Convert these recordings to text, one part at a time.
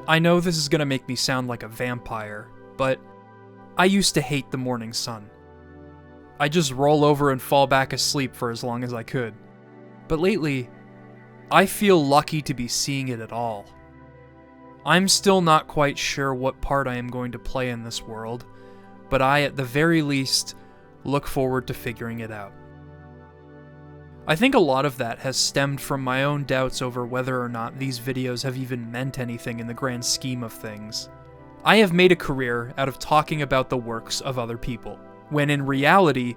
I know this is gonna make me sound like a vampire, but I used to hate the morning sun. I just roll over and fall back asleep for as long as I could. But lately, I feel lucky to be seeing it at all. I'm still not quite sure what part I am going to play in this world, but I, at the very least, look forward to figuring it out. I think a lot of that has stemmed from my own doubts over whether or not these videos have even meant anything in the grand scheme of things. I have made a career out of talking about the works of other people, when in reality,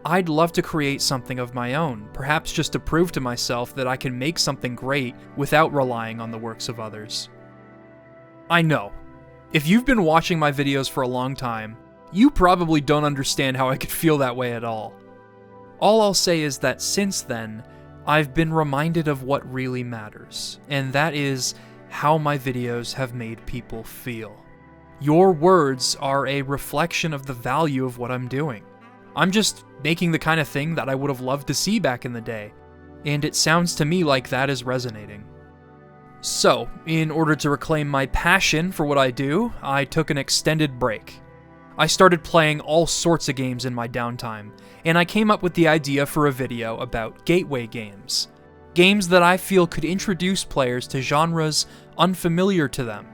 I'd love to create something of my own, perhaps just to prove to myself that I can make something great without relying on the works of others. I know, if you've been watching my videos for a long time, you probably don't understand how I could feel that way at all. All I'll say is that since then, I've been reminded of what really matters, and that is how my videos have made people feel. Your words are a reflection of the value of what I'm doing. I'm just making the kind of thing that I would have loved to see back in the day, and it sounds to me like that is resonating. So, in order to reclaim my passion for what I do, I took an extended break. I started playing all sorts of games in my downtime, and I came up with the idea for a video about gateway games. Games that I feel could introduce players to genres unfamiliar to them.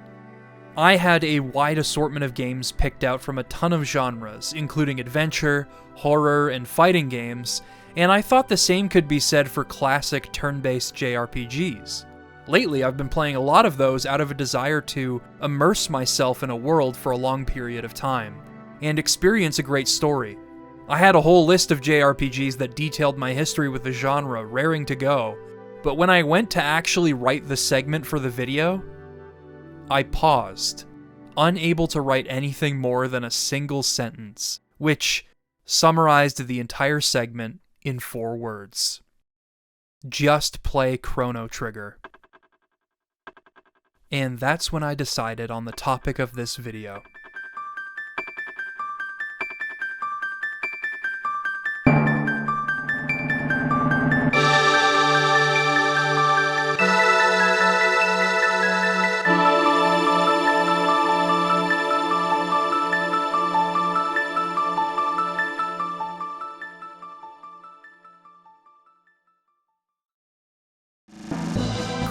I had a wide assortment of games picked out from a ton of genres, including adventure, horror, and fighting games, and I thought the same could be said for classic turn-based JRPGs. Lately, I've been playing a lot of those out of a desire to immerse myself in a world for a long period of time, and experience a great story. I had a whole list of JRPGs that detailed my history with the genre, raring to go, but when I went to actually write the segment for the video, I paused, unable to write anything more than a single sentence, which summarized the entire segment in 4 words. Just play Chrono Trigger. And that's when I decided on the topic of this video.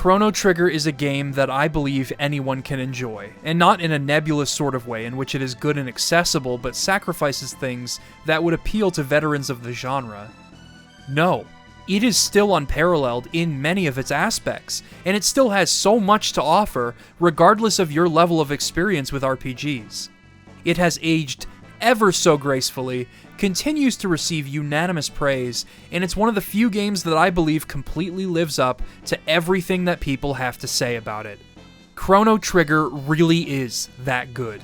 Chrono Trigger is a game that I believe anyone can enjoy, and not in a nebulous sort of way in which it is good and accessible but sacrifices things that would appeal to veterans of the genre. No, it is still unparalleled in many of its aspects, and it still has so much to offer regardless of your level of experience with RPGs. It has aged ever so gracefully, continues to receive unanimous praise, and it's one of the few games that I believe completely lives up to everything that people have to say about it. Chrono Trigger really is that good.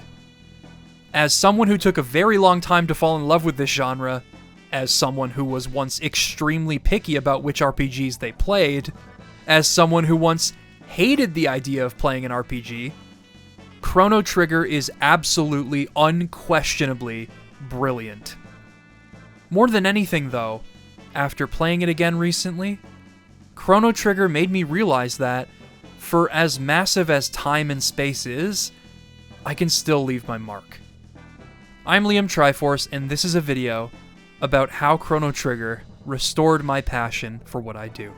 As someone who took a very long time to fall in love with this genre, as someone who was once extremely picky about which RPGs they played, as someone who once hated the idea of playing an RPG, Chrono Trigger is absolutely, unquestionably brilliant. More than anything though, after playing it again recently, Chrono Trigger made me realize that, for as massive as time and space is, I can still leave my mark. I'm Liam Triforce, and this is a video about how Chrono Trigger restored my passion for what I do.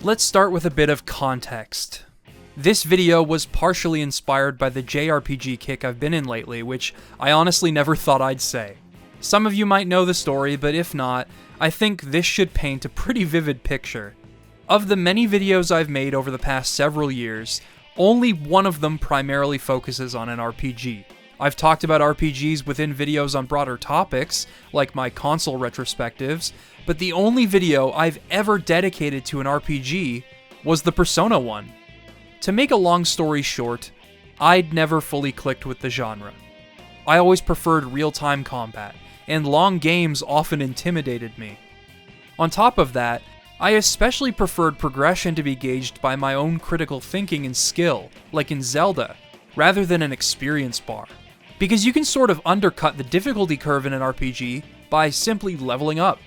Let's start with a bit of context. This video was partially inspired by the JRPG kick I've been in lately, which I honestly never thought I'd say. Some of you might know the story, but if not, I think this should paint a pretty vivid picture. Of the many videos I've made over the past several years, only one of them primarily focuses on an RPG. I've talked about RPGs within videos on broader topics, like my console retrospectives, but the only video I've ever dedicated to an RPG was the Persona one. To make a long story short, I'd never fully clicked with the genre. I always preferred real-time combat, and long games often intimidated me. On top of that, I especially preferred progression to be gauged by my own critical thinking and skill, like in Zelda, rather than an experience bar. because you can sort of undercut the difficulty curve in an RPG by simply leveling up.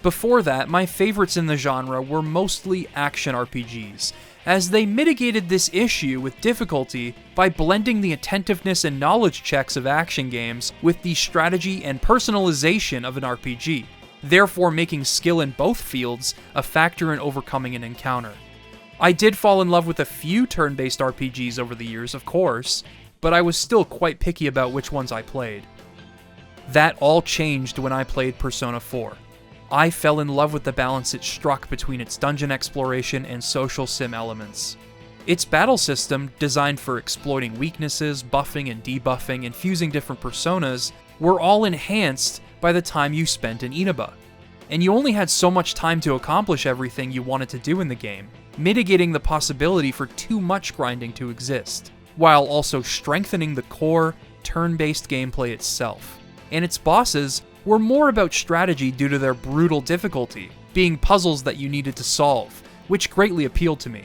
Before that, my favorites in the genre were mostly action RPGs, as they mitigated this issue with difficulty by blending the attentiveness and knowledge checks of action games with the strategy and personalization of an RPG, therefore making skill in both fields a factor in overcoming an encounter. I did fall in love with a few turn-based RPGs over the years, of course, but I was still quite picky about which ones I played. That all changed when I played Persona 4. I fell in love with the balance it struck between its dungeon exploration and social sim elements. Its battle system, designed for exploiting weaknesses, buffing and debuffing, and fusing different personas, were all enhanced by the time you spent in Inaba. And you only had so much time to accomplish everything you wanted to do in the game, mitigating the possibility for too much grinding to exist, while also strengthening the core, turn-based gameplay itself. And its bosses were more about strategy due to their brutal difficulty, being puzzles that you needed to solve, which greatly appealed to me.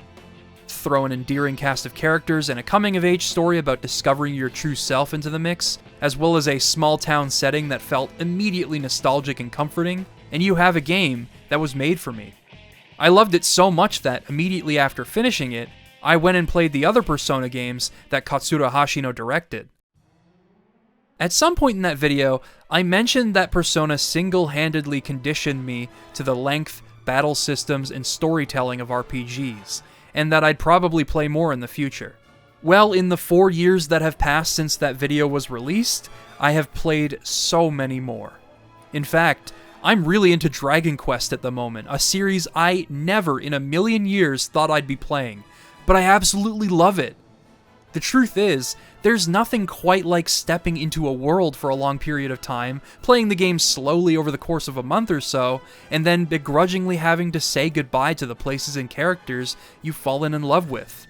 Throw an endearing cast of characters and a coming-of-age story about discovering your true self into the mix, as well as a small-town setting that felt immediately nostalgic and comforting, and you have a game that was made for me. I loved it so much that, immediately after finishing it, I went and played the other Persona games that Katsura Hashino directed. At some point in that video, I mentioned that Persona single-handedly conditioned me to the length, battle systems, and storytelling of RPGs, and that I'd probably play more in the future. Well, in the 4 years that have passed since that video was released, I have played so many more. In fact, I'm really into Dragon Quest at the moment, a series I never in a million years thought I'd be playing, but I absolutely love it. The truth is, there's nothing quite like stepping into a world for a long period of time, playing the game slowly over the course of a month or so, and then begrudgingly having to say goodbye to the places and characters you've fallen in love with.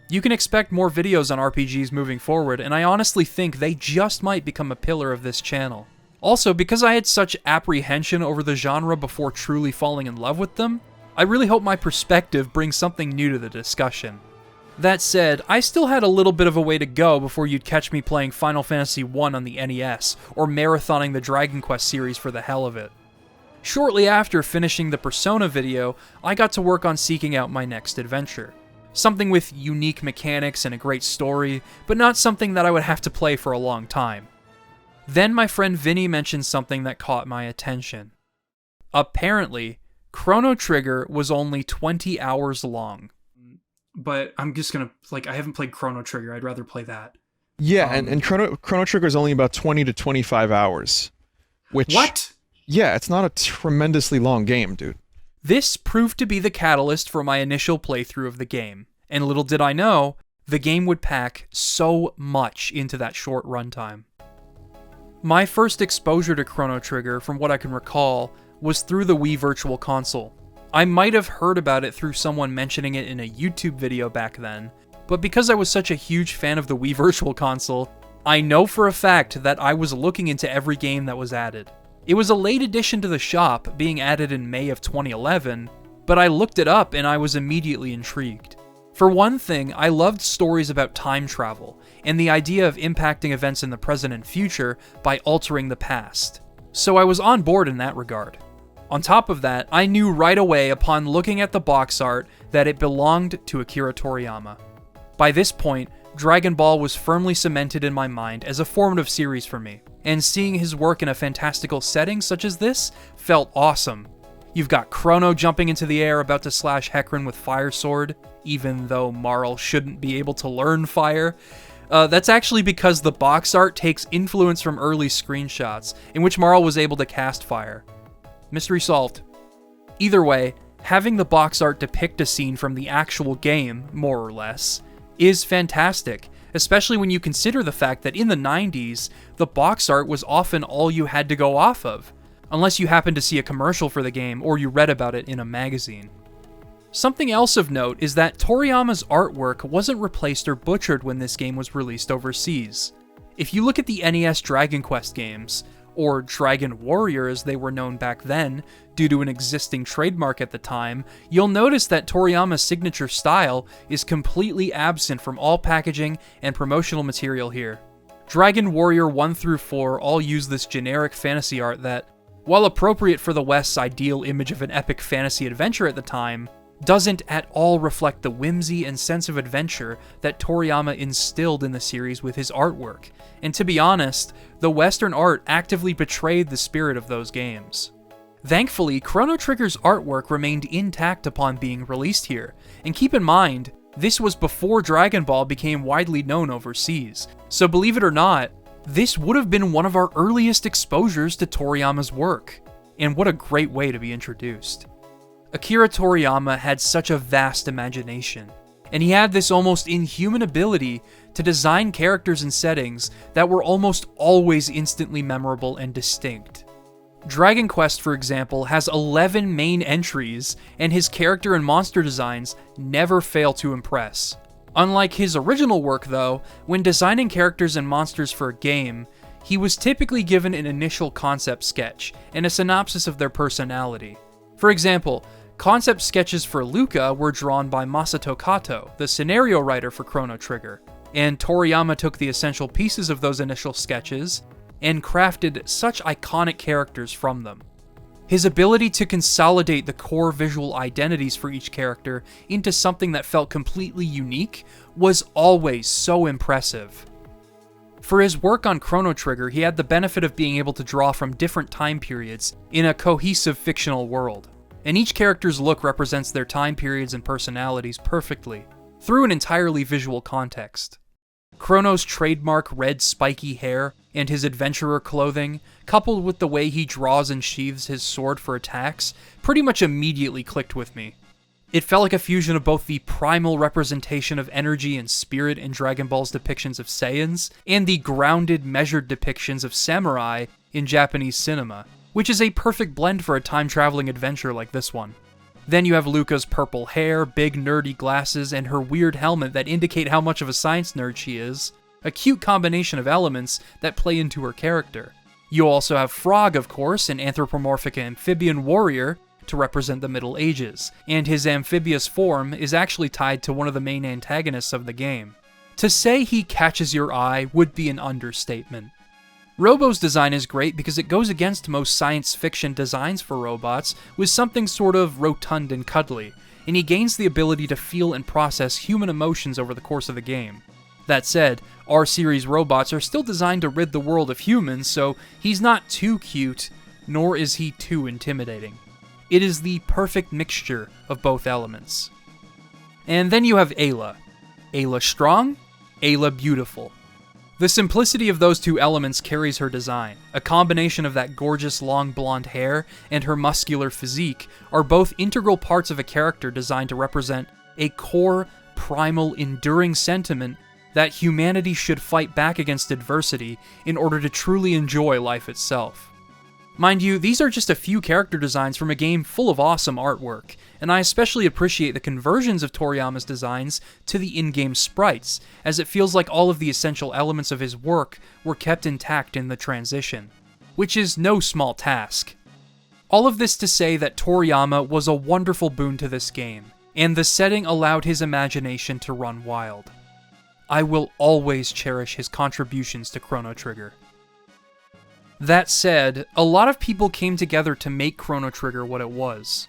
You can expect more videos on RPGs moving forward, and I honestly think they just might become a pillar of this channel. Also, because I had such apprehension over the genre before truly falling in love with them, I really hope my perspective brings something new to the discussion. That said, I still had a little bit of a way to go before you'd catch me playing Final Fantasy I on the NES, or marathoning the Dragon Quest series for the hell of it. Shortly after finishing the Persona video, I got to work on seeking out my next adventure. Something with unique mechanics and a great story, but not something that I would have to play for a long time. Then my friend Vinny mentioned something that caught my attention. Apparently, Chrono Trigger was only 20 hours long. But I'm just gonna, I haven't played Chrono Trigger, I'd rather play that. Yeah, and Chrono Trigger is only about 20 to 25 hours. Which... What? Yeah, it's not a tremendously long game, dude. This proved to be the catalyst for my initial playthrough of the game, and little did I know, the game would pack so much into that short runtime. My first exposure to Chrono Trigger, from what I can recall, was through the Wii Virtual Console. I might have heard about it through someone mentioning it in a YouTube video back then, but because I was such a huge fan of the Wii Virtual Console, I know for a fact that I was looking into every game that was added. It was a late addition to the shop, being added in May of 2011, but I looked it up and I was immediately intrigued. For one thing, I loved stories about time travel, and the idea of impacting events in the present and future by altering the past. So I was on board in that regard. On top of that, I knew right away upon looking at the box art that it belonged to Akira Toriyama. By this point, Dragon Ball was firmly cemented in my mind as a formative series for me, and seeing his work in a fantastical setting such as this felt awesome. You've got Chrono jumping into the air about to slash Hecarim with Fire Sword, even though Marl shouldn't be able to learn fire. That's actually because the box art takes influence from early screenshots, in which Marl was able to cast fire. Mystery solved. Either way, having the box art depict a scene from the actual game, more or less, is fantastic, especially when you consider the fact that in the 90s, the box art was often all you had to go off of, unless you happened to see a commercial for the game or you read about it in a magazine. Something else of note is that Toriyama's artwork wasn't replaced or butchered when this game was released overseas. If you look at the NES Dragon Quest games, or Dragon Warrior as they were known back then, due to an existing trademark at the time, you'll notice that Toriyama's signature style is completely absent from all packaging and promotional material here. Dragon Warrior 1 through 4 all use this generic fantasy art that, while appropriate for the West's ideal image of an epic fantasy adventure at the time, doesn't at all reflect the whimsy and sense of adventure that Toriyama instilled in the series with his artwork. And to be honest, the Western art actively betrayed the spirit of those games. Thankfully, Chrono Trigger's artwork remained intact upon being released here, and keep in mind, this was before Dragon Ball became widely known overseas, so believe it or not, this would have been one of our earliest exposures to Toriyama's work, and what a great way to be introduced. Akira Toriyama had such a vast imagination, and he had this almost inhuman ability to design characters and settings that were almost always instantly memorable and distinct. Dragon Quest, for example, has 11 main entries, and his character and monster designs never fail to impress. Unlike his original work, though, when designing characters and monsters for a game, he was typically given an initial concept sketch and a synopsis of their personality. For example, concept sketches for Luca were drawn by Masato Kato, the scenario writer for Chrono Trigger, and Toriyama took the essential pieces of those initial sketches and crafted such iconic characters from them. His ability to consolidate the core visual identities for each character into something that felt completely unique was always so impressive. For his work on Chrono Trigger, he had the benefit of being able to draw from different time periods in a cohesive fictional world, and each character's look represents their time periods and personalities perfectly, through an entirely visual context. Chrono's trademark red spiky hair and his adventurer clothing, coupled with the way he draws and sheathes his sword for attacks, pretty much immediately clicked with me. It felt like a fusion of both the primal representation of energy and spirit in Dragon Ball's depictions of Saiyans, and the grounded, measured depictions of samurai in Japanese cinema, which is a perfect blend for a time-traveling adventure like this one. Then you have Luca's purple hair, big nerdy glasses, and her weird helmet that indicate how much of a science nerd she is, a cute combination of elements that play into her character. You also have Frog, of course, an anthropomorphic amphibian warrior to represent the Middle Ages, and his amphibious form is actually tied to one of the main antagonists of the game. To say he catches your eye would be an understatement. Robo's design is great because it goes against most science fiction designs for robots with something sort of rotund and cuddly, and he gains the ability to feel and process human emotions over the course of the game. That said, R-series robots are still designed to rid the world of humans, so he's not too cute, nor is he too intimidating. It is the perfect mixture of both elements. And then you have Ayla. Ayla strong, Ayla beautiful. The simplicity of those two elements carries her design. A combination of that gorgeous long blonde hair and her muscular physique are both integral parts of a character designed to represent a core, primal, enduring sentiment that humanity should fight back against adversity in order to truly enjoy life itself. Mind you, these are just a few character designs from a game full of awesome artwork, and I especially appreciate the conversions of Toriyama's designs to the in-game sprites, as it feels like all of the essential elements of his work were kept intact in the transition, which is no small task. All of this to say that Toriyama was a wonderful boon to this game, and the setting allowed his imagination to run wild. I will always cherish his contributions to Chrono Trigger. That said, a lot of people came together to make Chrono Trigger what it was.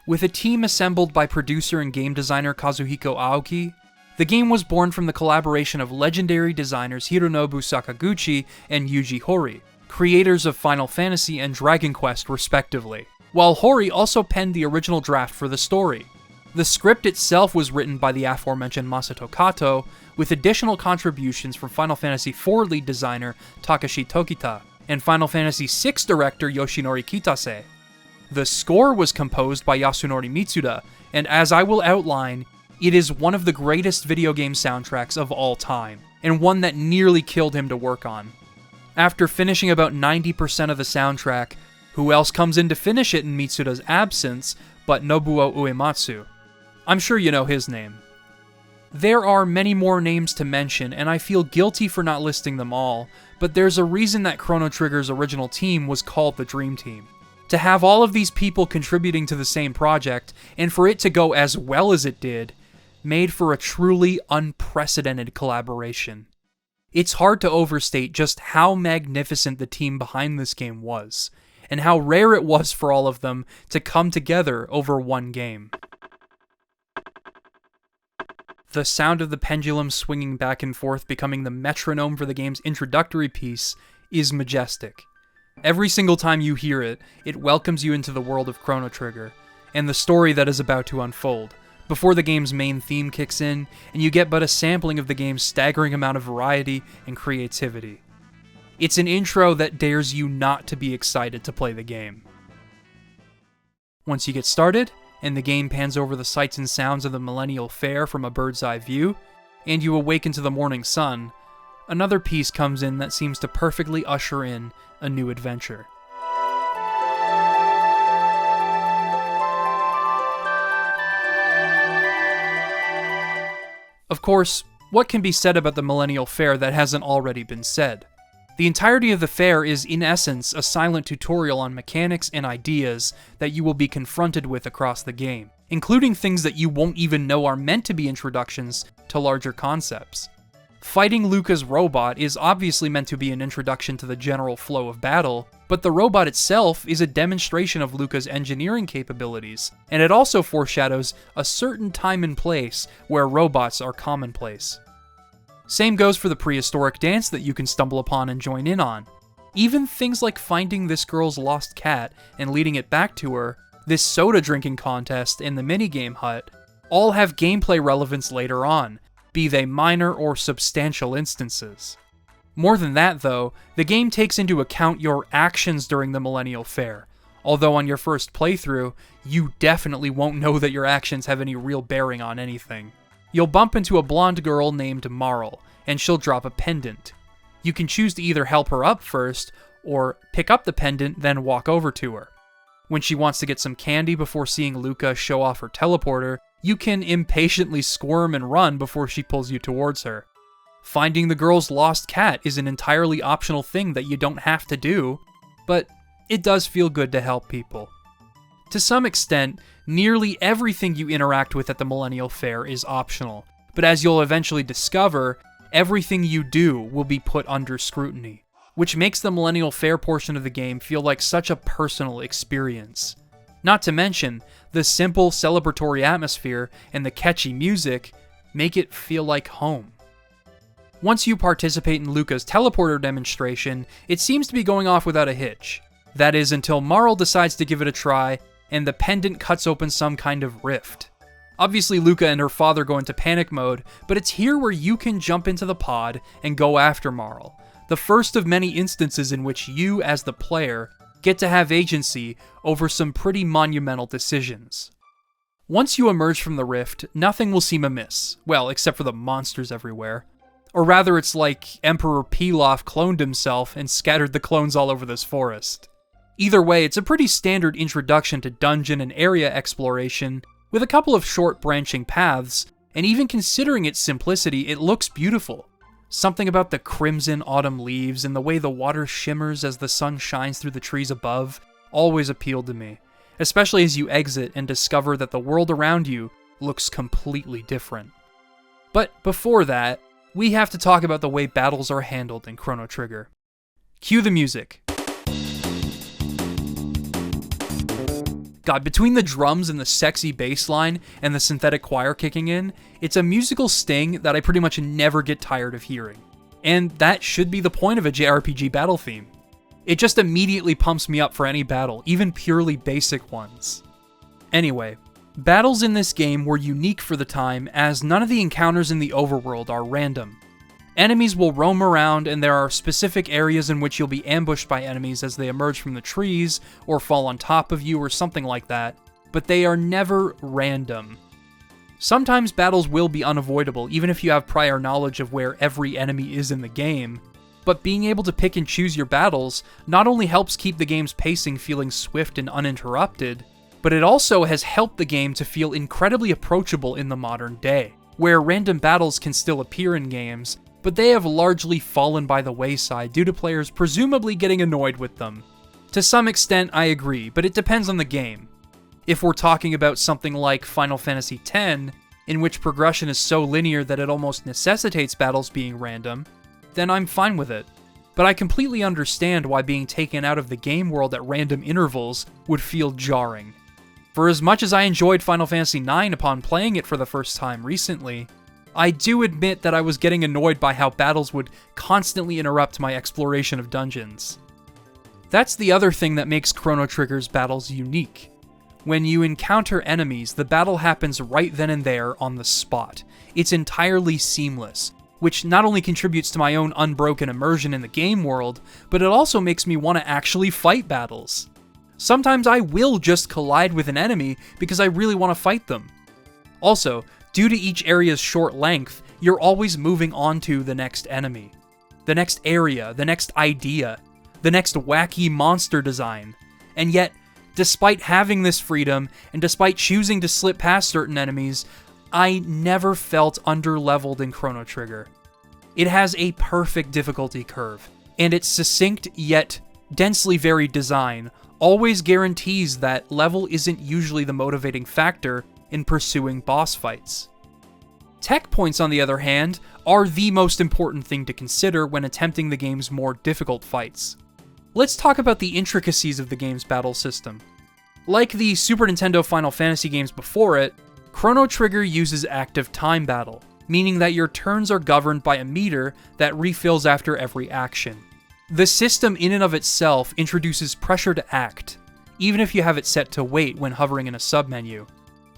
With a team assembled by producer and game designer Kazuhiko Aoki, the game was born from the collaboration of legendary designers Hironobu Sakaguchi and Yuji Horii, creators of Final Fantasy and Dragon Quest respectively, while Horii also penned the original draft for the story. The script itself was written by the aforementioned Masato Kato, with additional contributions from Final Fantasy IV lead designer Takashi Tokita, and Final Fantasy VI director Yoshinori Kitase. The score was composed by Yasunori Mitsuda, and as I will outline, it is one of the greatest video game soundtracks of all time, and one that nearly killed him to work on. After finishing about 90% of the soundtrack, who else comes in to finish it in Mitsuda's absence but Nobuo Uematsu? I'm sure you know his name. There are many more names to mention, and I feel guilty for not listing them all, but there's a reason that Chrono Trigger's original team was called the Dream Team. To have all of these people contributing to the same project, and for it to go as well as it did, made for a truly unprecedented collaboration. It's hard to overstate just how magnificent the team behind this game was, and how rare it was for all of them to come together over one game. The sound of the pendulum swinging back and forth, becoming the metronome for the game's introductory piece, is majestic. Every single time you hear it, it welcomes you into the world of Chrono Trigger, and the story that is about to unfold, before the game's main theme kicks in, and you get but a sampling of the game's staggering amount of variety and creativity. It's an intro that dares you not to be excited to play the game. Once you get started, and the game pans over the sights and sounds of the Millennial Fair from a bird's eye view, and you awaken to the morning sun, another piece comes in that seems to perfectly usher in a new adventure. Of course, what can be said about the Millennial Fair that hasn't already been said? The entirety of the fair is, in essence, a silent tutorial on mechanics and ideas that you will be confronted with across the game, including things that you won't even know are meant to be introductions to larger concepts. Fighting Luca's robot is obviously meant to be an introduction to the general flow of battle, but the robot itself is a demonstration of Luca's engineering capabilities, and it also foreshadows a certain time and place where robots are commonplace. Same goes for the prehistoric dance that you can stumble upon and join in on. Even things like finding this girl's lost cat and leading it back to her, this soda drinking contest, and the minigame hut, all have gameplay relevance later on, be they minor or substantial instances. More than that though, the game takes into account your actions during the Millennial Fair, although on your first playthrough, you definitely won't know that your actions have any real bearing on anything. You'll bump into a blonde girl named Marl, and she'll drop a pendant. You can choose to either help her up first, or pick up the pendant, then walk over to her. When she wants to get some candy before seeing Luca show off her teleporter, you can impatiently squirm and run before she pulls you towards her. Finding the girl's lost cat is an entirely optional thing that you don't have to do, but it does feel good to help people. To some extent, nearly everything you interact with at the Millennial Fair is optional, but as you'll eventually discover, everything you do will be put under scrutiny, which makes the Millennial Fair portion of the game feel like such a personal experience. Not to mention, the simple celebratory atmosphere and the catchy music make it feel like home. Once you participate in Luca's teleporter demonstration, it seems to be going off without a hitch. That is until Marl decides to give it a try, and the pendant cuts open some kind of rift. Obviously, Luca and her father go into panic mode, but it's here where you can jump into the pod and go after Marl, the first of many instances in which you, as the player, get to have agency over some pretty monumental decisions. Once you emerge from the rift, nothing will seem amiss, well, except for the monsters everywhere. Or rather, it's like Emperor Pilaf cloned himself and scattered the clones all over this forest. Either way, it's a pretty standard introduction to dungeon and area exploration, with a couple of short branching paths, and even considering its simplicity, it looks beautiful. Something about the crimson autumn leaves and the way the water shimmers as the sun shines through the trees above always appealed to me, especially as you exit and discover that the world around you looks completely different. But before that, we have to talk about the way battles are handled in Chrono Trigger. Cue the music. God, between the drums and the sexy bass line and the synthetic choir kicking in, it's a musical sting that I pretty much never get tired of hearing. And that should be the point of a JRPG battle theme. It just immediately pumps me up for any battle, even purely basic ones. Anyway, battles in this game were unique for the time, as none of the encounters in the overworld are random. Enemies will roam around, and there are specific areas in which you'll be ambushed by enemies as they emerge from the trees, or fall on top of you, or something like that, but they are never random. Sometimes battles will be unavoidable, even if you have prior knowledge of where every enemy is in the game, but being able to pick and choose your battles not only helps keep the game's pacing feeling swift and uninterrupted, but it also has helped the game to feel incredibly approachable in the modern day, where random battles can still appear in games, but they have largely fallen by the wayside due to players presumably getting annoyed with them. To some extent, I agree, but it depends on the game. If we're talking about something like Final Fantasy X, in which progression is so linear that it almost necessitates battles being random, then I'm fine with it. But I completely understand why being taken out of the game world at random intervals would feel jarring. For as much as I enjoyed Final Fantasy IX upon playing it for the first time recently, I do admit that I was getting annoyed by how battles would constantly interrupt my exploration of dungeons. That's the other thing that makes Chrono Trigger's battles unique. When you encounter enemies, the battle happens right then and there on the spot. It's entirely seamless, which not only contributes to my own unbroken immersion in the game world, but it also makes me want to actually fight battles. Sometimes I will just collide with an enemy because I really want to fight them. Also, due to each area's short length, you're always moving on to the next enemy, the next area, the next idea, the next wacky monster design. And yet, despite having this freedom, and despite choosing to slip past certain enemies, I never felt underleveled in Chrono Trigger. It has a perfect difficulty curve, and its succinct yet densely varied design always guarantees that level isn't usually the motivating factor in pursuing boss fights. Tech points, on the other hand, are the most important thing to consider when attempting the game's more difficult fights. Let's talk about the intricacies of the game's battle system. Like the Super Nintendo Final Fantasy games before it, Chrono Trigger uses active time battle, meaning that your turns are governed by a meter that refills after every action. The system in and of itself introduces pressure to act, even if you have it set to wait when hovering in a submenu,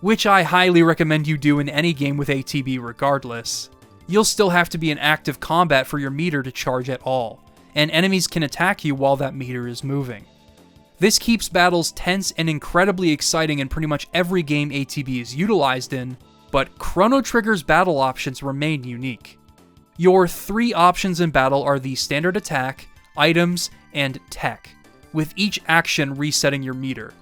which I highly recommend you do in any game with ATB regardless. You'll still have to be in active combat for your meter to charge at all, and enemies can attack you while that meter is moving. This keeps battles tense and incredibly exciting in pretty much every game ATB is utilized in, but Chrono Trigger's battle options remain unique. Your 3 options in battle are the standard attack, items, and tech, with each action resetting your meter.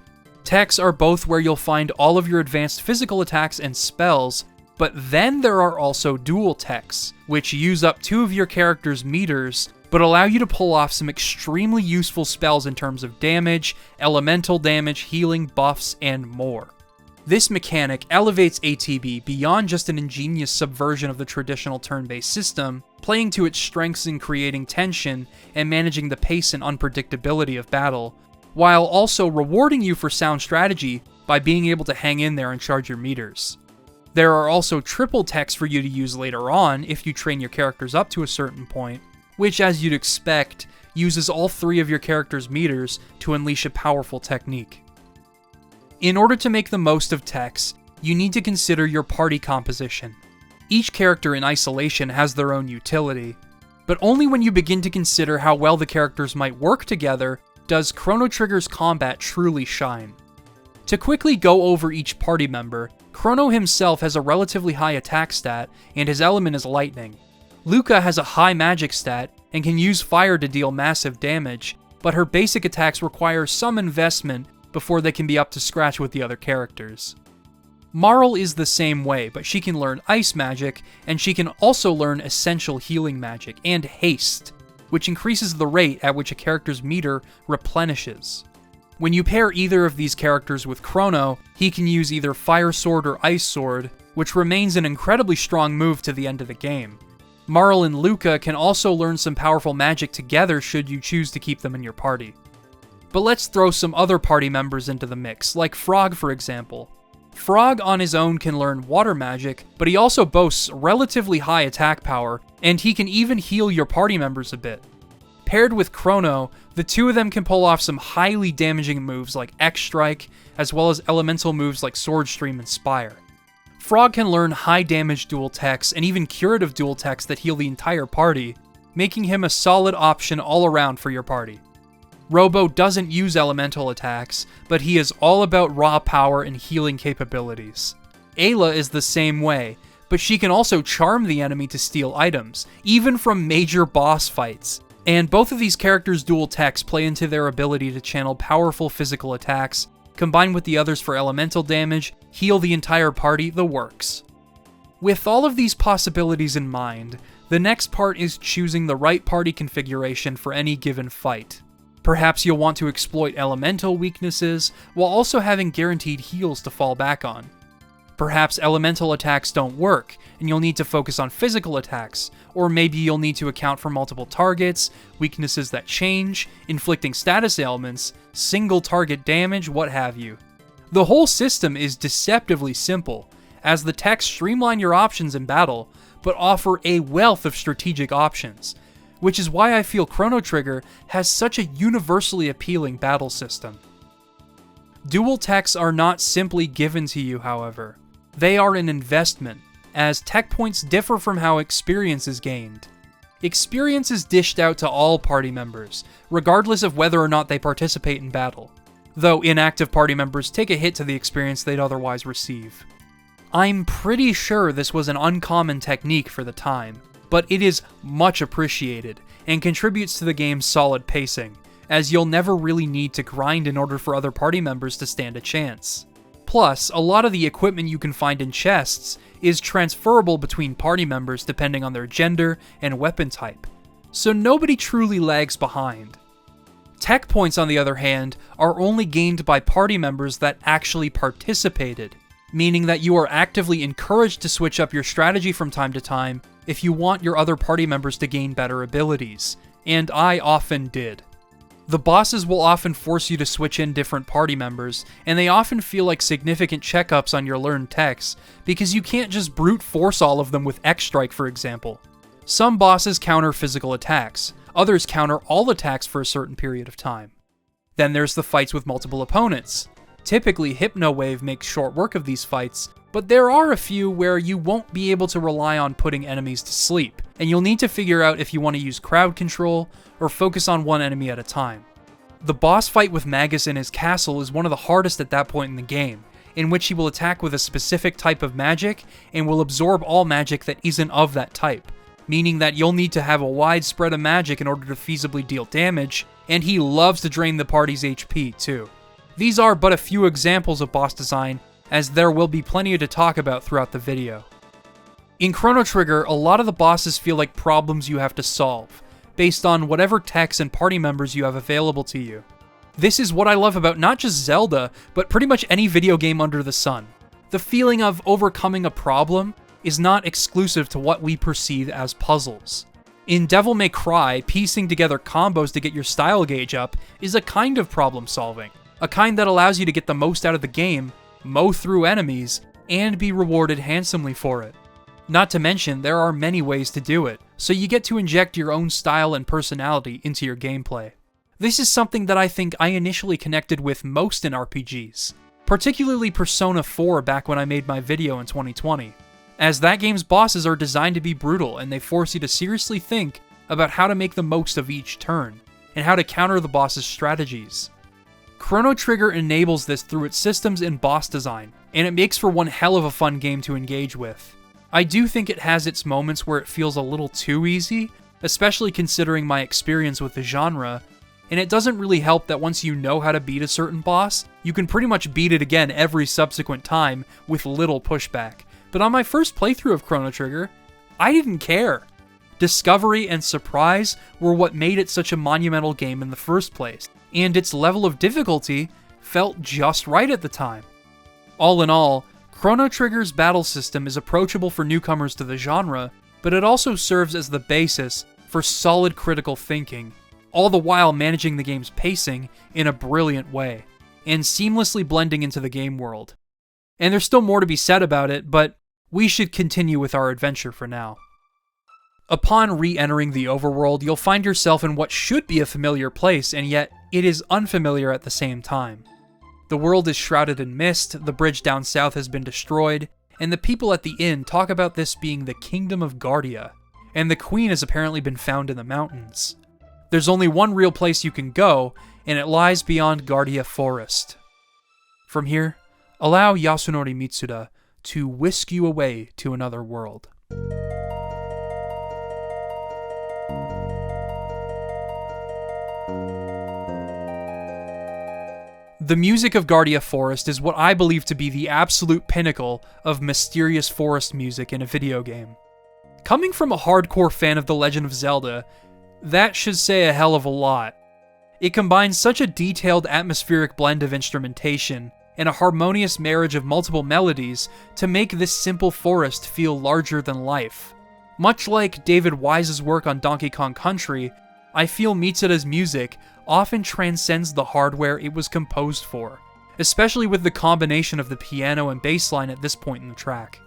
Techs are both where you'll find all of your advanced physical attacks and spells, but then there are also dual techs, which use up 2 of your character's meters, but allow you to pull off some extremely useful spells in terms of damage, elemental damage, healing, buffs, and more. This mechanic elevates ATB beyond just an ingenious subversion of the traditional turn-based system, playing to its strengths in creating tension and managing the pace and unpredictability of battle, while also rewarding you for sound strategy by being able to hang in there and charge your meters. There are also triple techs for you to use later on if you train your characters up to a certain point, which, as you'd expect, uses all 3 of your character's meters to unleash a powerful technique. In order to make the most of techs, you need to consider your party composition. Each character in isolation has their own utility, but only when you begin to consider how well the characters might work together does Chrono Trigger's combat truly shine. To quickly go over each party member, Chrono himself has a relatively high attack stat, and his element is lightning. Luca has a high magic stat, and can use fire to deal massive damage, but her basic attacks require some investment before they can be up to scratch with the other characters. Marle is the same way, but she can learn ice magic, and she can also learn essential healing magic, and haste, which increases the rate at which a character's meter replenishes. When you pair either of these characters with Chrono, he can use either Fire Sword or Ice Sword, which remains an incredibly strong move to the end of the game. Marle and Luca can also learn some powerful magic together should you choose to keep them in your party. But let's throw some other party members into the mix, like Frog for example. Frog on his own can learn water magic, but he also boasts relatively high attack power, and he can even heal your party members a bit. Paired with Chrono, the 2 of them can pull off some highly damaging moves like X-Strike, as well as elemental moves like Sword Stream and Spire. Frog can learn high damage dual techs and even curative dual techs that heal the entire party, making him a solid option all around for your party. Robo doesn't use elemental attacks, but he is all about raw power and healing capabilities. Ayla is the same way, but she can also charm the enemy to steal items, even from major boss fights. And both of these characters' dual techs play into their ability to channel powerful physical attacks, combine with the others for elemental damage, heal the entire party, the works. With all of these possibilities in mind, the next part is choosing the right party configuration for any given fight. Perhaps you'll want to exploit elemental weaknesses, while also having guaranteed heals to fall back on. perhaps elemental attacks don't work, and you'll need to focus on physical attacks, or maybe you'll need to account for multiple targets, weaknesses that change, inflicting status ailments, single target damage, what have you. The whole system is deceptively simple, as the techs streamline your options in battle, but offer a wealth of strategic options, which is why I feel Chrono Trigger has such a universally appealing battle system. Dual techs are not simply given to you, however. They are an investment, as tech points differ from how experience is gained. Experience is dished out to all party members, regardless of whether or not they participate in battle, though inactive party members take a hit to the experience they'd otherwise receive. I'm pretty sure this was an uncommon technique for the time, but it is much appreciated, and contributes to the game's solid pacing, as you'll never really need to grind in order for other party members to stand a chance. Plus, a lot of the equipment you can find in chests is transferable between party members depending on their gender and weapon type, so nobody truly lags behind. Tech points, on the other hand, are only gained by party members that actually participated, meaning that you are actively encouraged to switch up your strategy from time to time if you want your other party members to gain better abilities, and I often did. The bosses will often force you to switch in different party members, and they often feel like significant checkups on your learned techs, because you can't just brute force all of them with X-Strike, for example. Some bosses counter physical attacks, others counter all attacks for a certain period of time. Then there's the fights with multiple opponents. Typically, Hypno Wave makes short work of these fights, but there are a few where you won't be able to rely on putting enemies to sleep, and you'll need to figure out if you want to use crowd control or focus on one enemy at a time. The boss fight with Magus in his castle is one of the hardest at that point in the game, in which he will attack with a specific type of magic and will absorb all magic that isn't of that type, meaning that you'll need to have a wide spread of magic in order to feasibly deal damage, and he loves to drain the party's HP too. These are but a few examples of boss design, as there will be plenty to talk about throughout the video. In Chrono Trigger, a lot of the bosses feel like problems you have to solve, based on whatever techs and party members you have available to you. This is what I love about not just Zelda, but pretty much any video game under the sun. The feeling of overcoming a problem is not exclusive to what we perceive as puzzles. In Devil May Cry, piecing together combos to get your style gauge up is a kind of problem solving, a kind that allows you to get the most out of the game, mow through enemies, and be rewarded handsomely for it. Not to mention, there are many ways to do it, so you get to inject your own style and personality into your gameplay. This is something that I think I initially connected with most in RPGs, particularly Persona 4 back when I made my video in 2020, as that game's bosses are designed to be brutal and they force you to seriously think about how to make the most of each turn, and how to counter the boss's strategies. Chrono Trigger enables this through its systems and boss design, and it makes for one hell of a fun game to engage with. I do think it has its moments where it feels a little too easy, especially considering my experience with the genre, and it doesn't really help that once you know how to beat a certain boss, you can pretty much beat it again every subsequent time with little pushback. But on my first playthrough of Chrono Trigger, I didn't care. Discovery and surprise were what made it such a monumental game in the first place, and its level of difficulty felt just right at the time. All in all, Chrono Trigger's battle system is approachable for newcomers to the genre, but it also serves as the basis for solid critical thinking, all the while managing the game's pacing in a brilliant way, and seamlessly blending into the game world. And there's still more to be said about it, but we should continue with our adventure for now. Upon re-entering the overworld, you'll find yourself in what should be a familiar place, and yet it is unfamiliar at the same time. The world is shrouded in mist, the bridge down south has been destroyed, and the people at the inn talk about this being the Kingdom of Guardia, and the Queen has apparently been found in the mountains. There's only one real place you can go, and it lies beyond Guardia Forest. From here, allow Yasunori Mitsuda to whisk you away to another world. The music of Guardia Forest is what I believe to be the absolute pinnacle of mysterious forest music in a video game. Coming from a hardcore fan of The Legend of Zelda, that should say a hell of a lot. It combines such a detailed atmospheric blend of instrumentation and a harmonious marriage of multiple melodies to make this simple forest feel larger than life. Much like David Wise's work on Donkey Kong Country, I feel Mitsuda's music often transcends the hardware it was composed for, especially with the combination of the piano and bass line at this point in the track.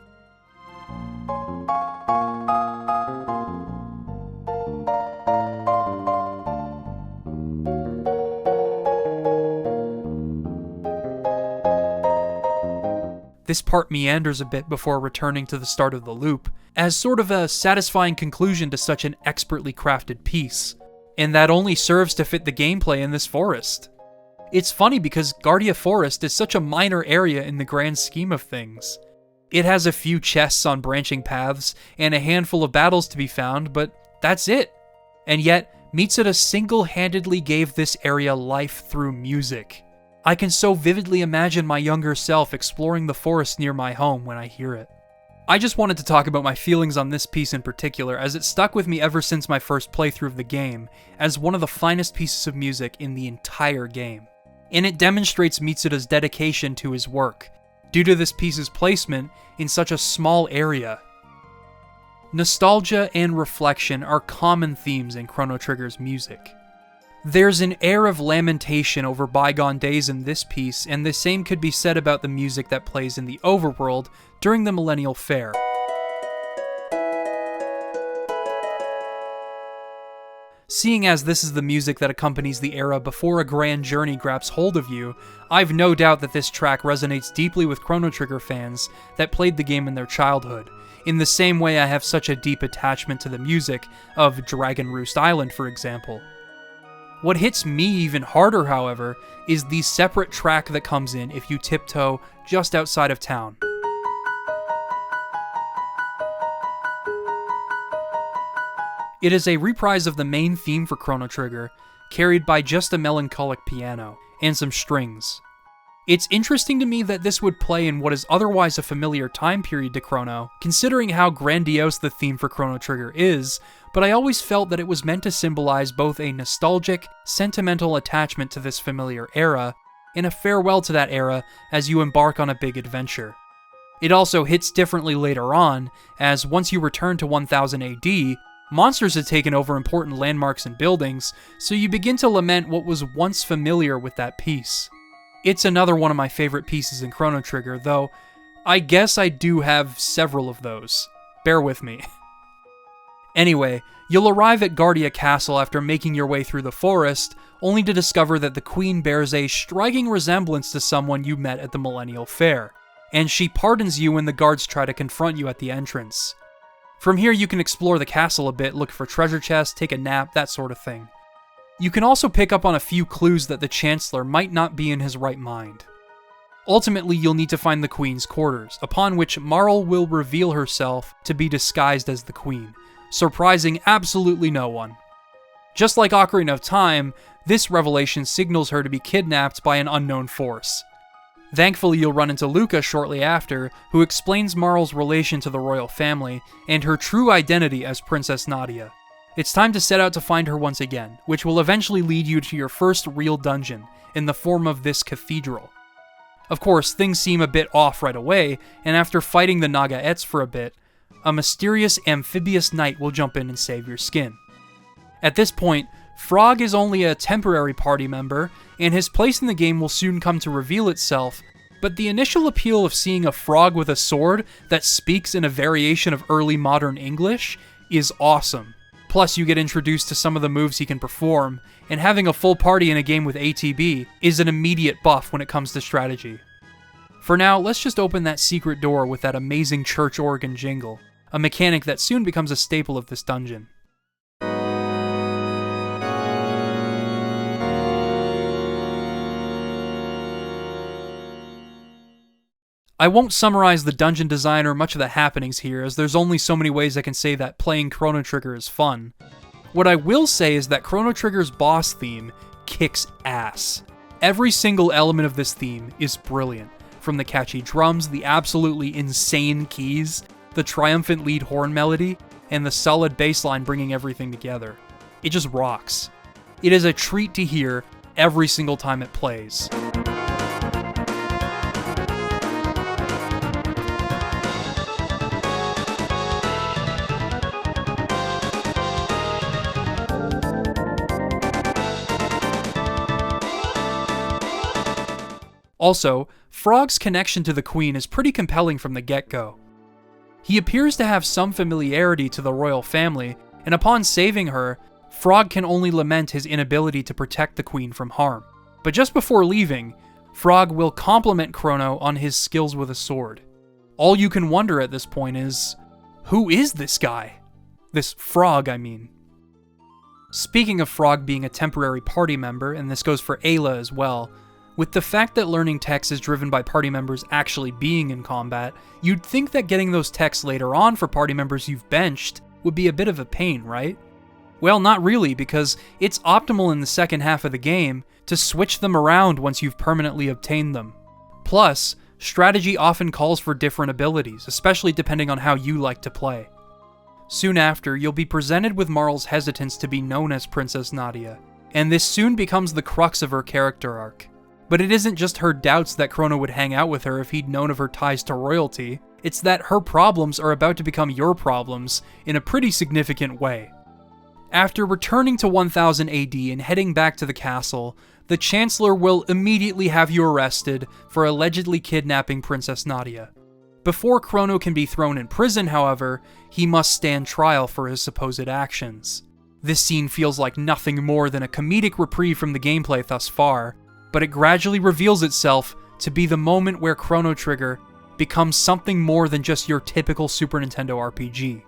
This part meanders a bit before returning to the start of the loop, as sort of a satisfying conclusion to such an expertly crafted piece, and that only serves to fit the gameplay in this forest. It's funny because Guardia Forest is such a minor area in the grand scheme of things. It has a few chests on branching paths and a handful of battles to be found, but that's it. And yet, Mitsuda single-handedly gave this area life through music. I can so vividly imagine my younger self exploring the forest near my home when I hear it. I just wanted to talk about my feelings on this piece in particular, as it stuck with me ever since my first playthrough of the game, as one of the finest pieces of music in the entire game. And it demonstrates Mitsuda's dedication to his work, due to this piece's placement in such a small area. Nostalgia and reflection are common themes in Chrono Trigger's music. There's an air of lamentation over bygone days in this piece, and the same could be said about the music that plays in the overworld during the Millennial Fair. Seeing as this is the music that accompanies the era before a grand journey grabs hold of you, I've no doubt that this track resonates deeply with Chrono Trigger fans that played the game in their childhood, in the same way I have such a deep attachment to the music of Dragon Roost Island, for example. What hits me even harder, however, is the separate track that comes in if you tiptoe just outside of town. It is a reprise of the main theme for Chrono Trigger, carried by just a melancholic piano and some strings. It's interesting to me that this would play in what is otherwise a familiar time period to Chrono, considering how grandiose the theme for Chrono Trigger is, but I always felt that it was meant to symbolize both a nostalgic, sentimental attachment to this familiar era, and a farewell to that era as you embark on a big adventure. It also hits differently later on, as once you return to 1000 AD, monsters had taken over important landmarks and buildings, so you begin to lament what was once familiar with that piece. It's another one of my favorite pieces in Chrono Trigger, though I guess I do have several of those. Bear with me. Anyway, you'll arrive at Guardia Castle after making your way through the forest, only to discover that the Queen bears a striking resemblance to someone you met at the Millennial Fair, and she pardons you when the guards try to confront you at the entrance. From here you can explore the castle a bit, look for treasure chests, take a nap, that sort of thing. You can also pick up on a few clues that the Chancellor might not be in his right mind. Ultimately, you'll need to find the Queen's quarters, upon which Marle will reveal herself to be disguised as the Queen, surprising absolutely no one. Just like Ocarina of Time, this revelation signals her to be kidnapped by an unknown force. Thankfully, you'll run into Luca shortly after, who explains Marle's relation to the royal family and her true identity as Princess Nadia. It's time to set out to find her once again, which will eventually lead you to your first real dungeon, in the form of this cathedral. Of course, things seem a bit off right away, and after fighting the Naga-Etts for a bit, a mysterious amphibious knight will jump in and save your skin. At this point, Frog is only a temporary party member, and his place in the game will soon come to reveal itself, but the initial appeal of seeing a frog with a sword that speaks in a variation of early modern English is awesome. Plus, you get introduced to some of the moves he can perform, and having a full party in a game with ATB is an immediate buff when it comes to strategy. For now, let's just open that secret door with that amazing church organ jingle, a mechanic that soon becomes a staple of this dungeon. I won't summarize the dungeon design or much of the happenings here, as there's only so many ways I can say that playing Chrono Trigger is fun. What I will say is that Chrono Trigger's boss theme kicks ass. Every single element of this theme is brilliant, from the catchy drums, the absolutely insane keys, the triumphant lead horn melody, and the solid bass line bringing everything together. It just rocks. It is a treat to hear every single time it plays. Also, Frog's connection to the Queen is pretty compelling from the get-go. He appears to have some familiarity to the royal family, and upon saving her, Frog can only lament his inability to protect the Queen from harm. But just before leaving, Frog will compliment Chrono on his skills with a sword. All you can wonder at this point is, who is this guy? This Frog, I mean. Speaking of Frog being a temporary party member, and this goes for Ayla as well, with the fact that learning techs is driven by party members actually being in combat, you'd think that getting those techs later on for party members you've benched would be a bit of a pain, right? Well, not really, because it's optimal in the second half of the game to switch them around once you've permanently obtained them. Plus, strategy often calls for different abilities, especially depending on how you like to play. Soon after, you'll be presented with Marl's hesitance to be known as Princess Nadia, and this soon becomes the crux of her character arc. But it isn't just her doubts that Chrono would hang out with her if he'd known of her ties to royalty, it's that her problems are about to become your problems in a pretty significant way. After returning to 1000 AD and heading back to the castle, the Chancellor will immediately have you arrested for allegedly kidnapping Princess Nadia. Before Chrono can be thrown in prison, however, he must stand trial for his supposed actions. This scene feels like nothing more than a comedic reprieve from the gameplay thus far, but it gradually reveals itself to be the moment where Chrono Trigger becomes something more than just your typical Super Nintendo RPG.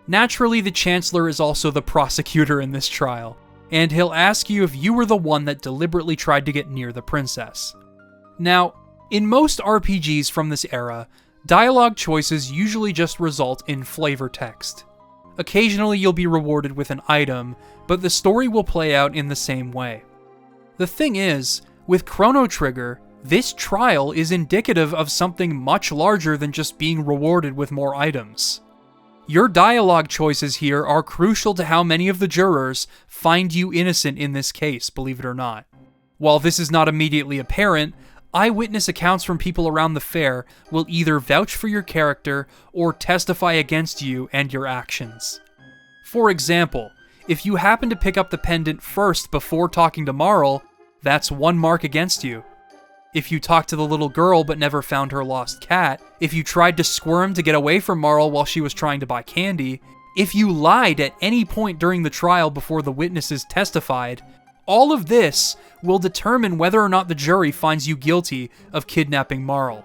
Naturally, the Chancellor is also the prosecutor in this trial, and he'll ask you if you were the one that deliberately tried to get near the princess. Now, in most RPGs from this era, dialogue choices usually just result in flavor text. Occasionally you'll be rewarded with an item, but the story will play out in the same way. The thing is, with Chrono Trigger, this trial is indicative of something much larger than just being rewarded with more items. Your dialogue choices here are crucial to how many of the jurors find you innocent in this case, believe it or not. While this is not immediately apparent, eyewitness accounts from people around the fair will either vouch for your character or testify against you and your actions. For example, if you happen to pick up the pendant first before talking to Marl, that's one mark against you. If you talked to the little girl but never found her lost cat, if you tried to squirm to get away from Marl while she was trying to buy candy, if you lied at any point during the trial before the witnesses testified, all of this will determine whether or not the jury finds you guilty of kidnapping Marl.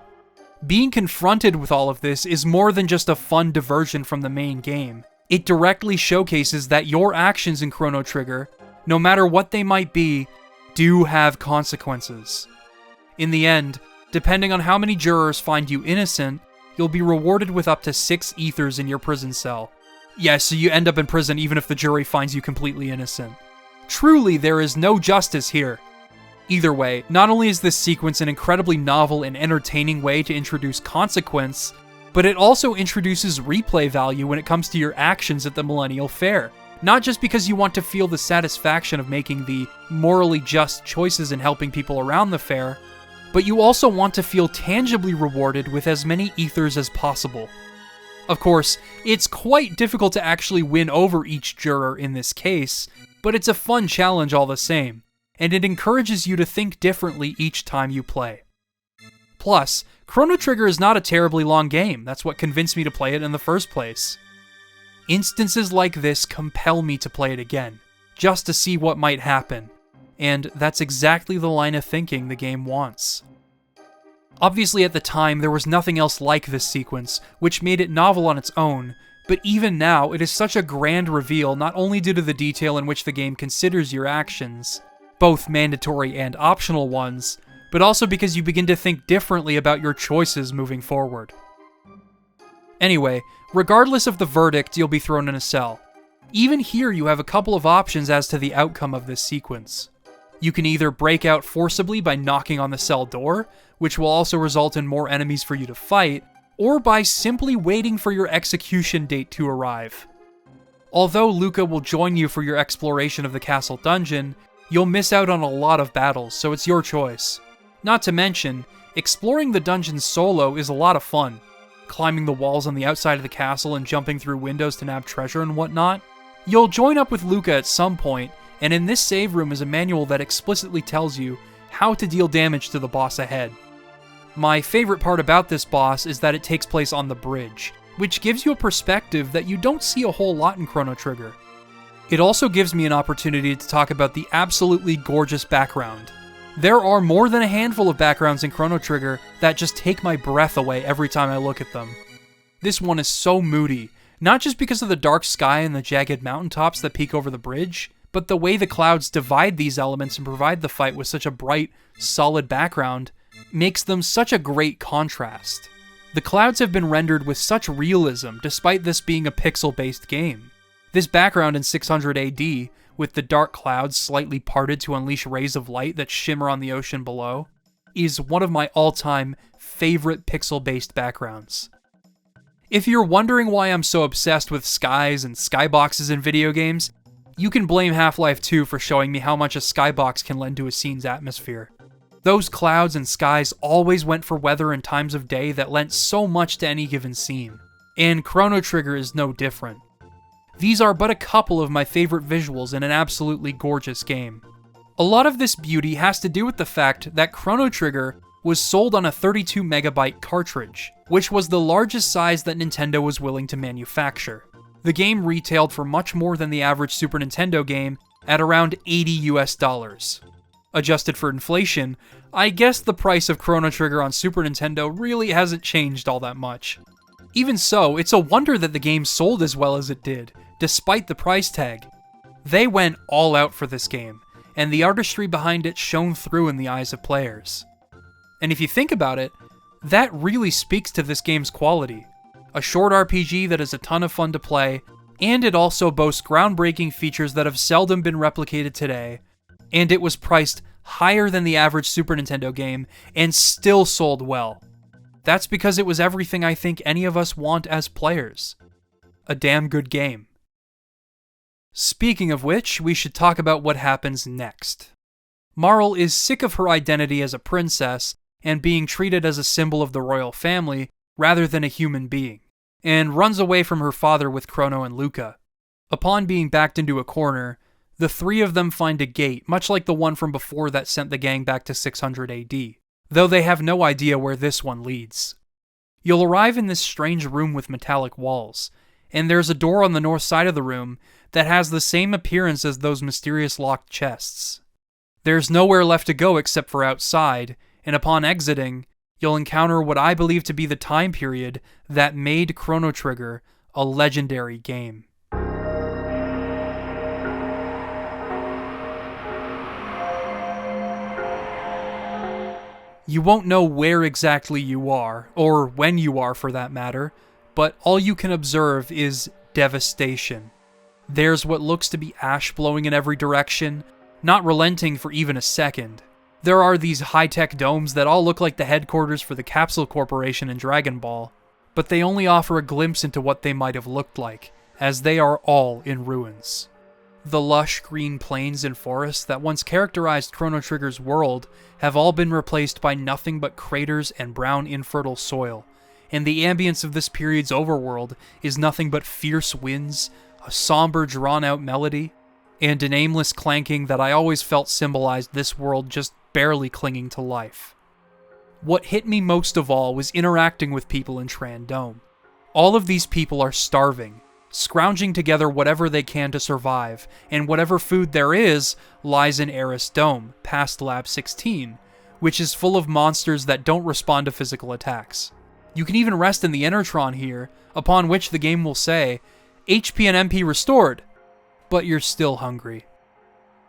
Being confronted with all of this is more than just a fun diversion from the main game. It directly showcases that your actions in Chrono Trigger, no matter what they might be, do have consequences. In the end, depending on how many jurors find you innocent, you'll be rewarded with up to 6 ethers in your prison cell. Yes, so you end up in prison even if the jury finds you completely innocent. Truly, there is no justice here. Either way, not only is this sequence an incredibly novel and entertaining way to introduce consequence, but it also introduces replay value when it comes to your actions at the Millennial Fair. Not just because you want to feel the satisfaction of making the morally just choices and helping people around the fair, but you also want to feel tangibly rewarded with as many ethers as possible. Of course, it's quite difficult to actually win over each juror in this case, but it's a fun challenge all the same, and it encourages you to think differently each time you play. Plus, Chrono Trigger is not a terribly long game. That's what convinced me to play it in the first place. Instances like this compel me to play it again, just to see what might happen, and that's exactly the line of thinking the game wants. Obviously at the time there was nothing else like this sequence, which made it novel on its own, but even now it is such a grand reveal not only due to the detail in which the game considers your actions, both mandatory and optional ones, but also because you begin to think differently about your choices moving forward. Anyway, regardless of the verdict, you'll be thrown in a cell. Even here you have a couple of options as to the outcome of this sequence. You can either break out forcibly by knocking on the cell door, which will also result in more enemies for you to fight, or by simply waiting for your execution date to arrive. Although Luca will join you for your exploration of the castle dungeon, you'll miss out on a lot of battles, so it's your choice. Not to mention, exploring the dungeon solo is a lot of fun. Climbing the walls on the outside of the castle and jumping through windows to nab treasure and whatnot. You'll join up with Luca at some point, and in this save room is a manual that explicitly tells you how to deal damage to the boss ahead. My favorite part about this boss is that it takes place on the bridge, which gives you a perspective that you don't see a whole lot in Chrono Trigger. It also gives me an opportunity to talk about the absolutely gorgeous background. There are more than a handful of backgrounds in Chrono Trigger that just take my breath away every time I look at them. This one is so moody, not just because of the dark sky and the jagged mountaintops that peek over the bridge, but the way the clouds divide these elements and provide the fight with such a bright, solid background makes them such a great contrast. The clouds have been rendered with such realism despite this being a pixel-based game. This background in 600 AD, with the dark clouds slightly parted to unleash rays of light that shimmer on the ocean below, is one of my all-time favorite pixel-based backgrounds. If you're wondering why I'm so obsessed with skies and skyboxes in video games, you can blame Half-Life 2 for showing me how much a skybox can lend to a scene's atmosphere. Those clouds and skies always went for weather and times of day that lent so much to any given scene, and Chrono Trigger is no different. These are but a couple of my favorite visuals in an absolutely gorgeous game. A lot of this beauty has to do with the fact that Chrono Trigger was sold on a 32 megabyte cartridge, which was the largest size that Nintendo was willing to manufacture. The game retailed for much more than the average Super Nintendo game at around $80. Adjusted for inflation, I guess the price of Chrono Trigger on Super Nintendo really hasn't changed all that much. Even so, it's a wonder that the game sold as well as it did, despite the price tag. They went all out for this game, and the artistry behind it shone through in the eyes of players. And if you think about it, that really speaks to this game's quality. A short RPG that is a ton of fun to play, and it also boasts groundbreaking features that have seldom been replicated today, and it was priced higher than the average Super Nintendo game, and still sold well. That's because it was everything I think any of us want as players. A damn good game. Speaking of which, we should talk about what happens next. Marle is sick of her identity as a princess and being treated as a symbol of the royal family rather than a human being, and runs away from her father with Chrono and Luca. Upon being backed into a corner, the three of them find a gate, much like the one from before that sent the gang back to 600 AD, though they have no idea where this one leads. You'll arrive in this strange room with metallic walls, and there's a door on the north side of the room that has the same appearance as those mysterious locked chests. There's nowhere left to go except for outside, and upon exiting, you'll encounter what I believe to be the time period that made Chrono Trigger a legendary game. You won't know where exactly you are, or when you are for that matter, but all you can observe is devastation. There's what looks to be ash blowing in every direction, not relenting for even a second. There are these high-tech domes that all look like the headquarters for the Capsule Corporation in Dragon Ball, but they only offer a glimpse into what they might have looked like, as they are all in ruins. The lush green plains and forests that once characterized Chrono Trigger's world have all been replaced by nothing but craters and brown infertile soil, and the ambience of this period's overworld is nothing but fierce winds, a somber drawn-out melody, and an aimless clanking that I always felt symbolized this world just barely clinging to life. What hit me most of all was interacting with people in Tran Dome. All of these people are starving, scrounging together whatever they can to survive, and whatever food there is lies in Eris Dome, past Lab 16, which is full of monsters that don't respond to physical attacks. You can even rest in the Enertron here, upon which the game will say, HP and MP restored, but you're still hungry.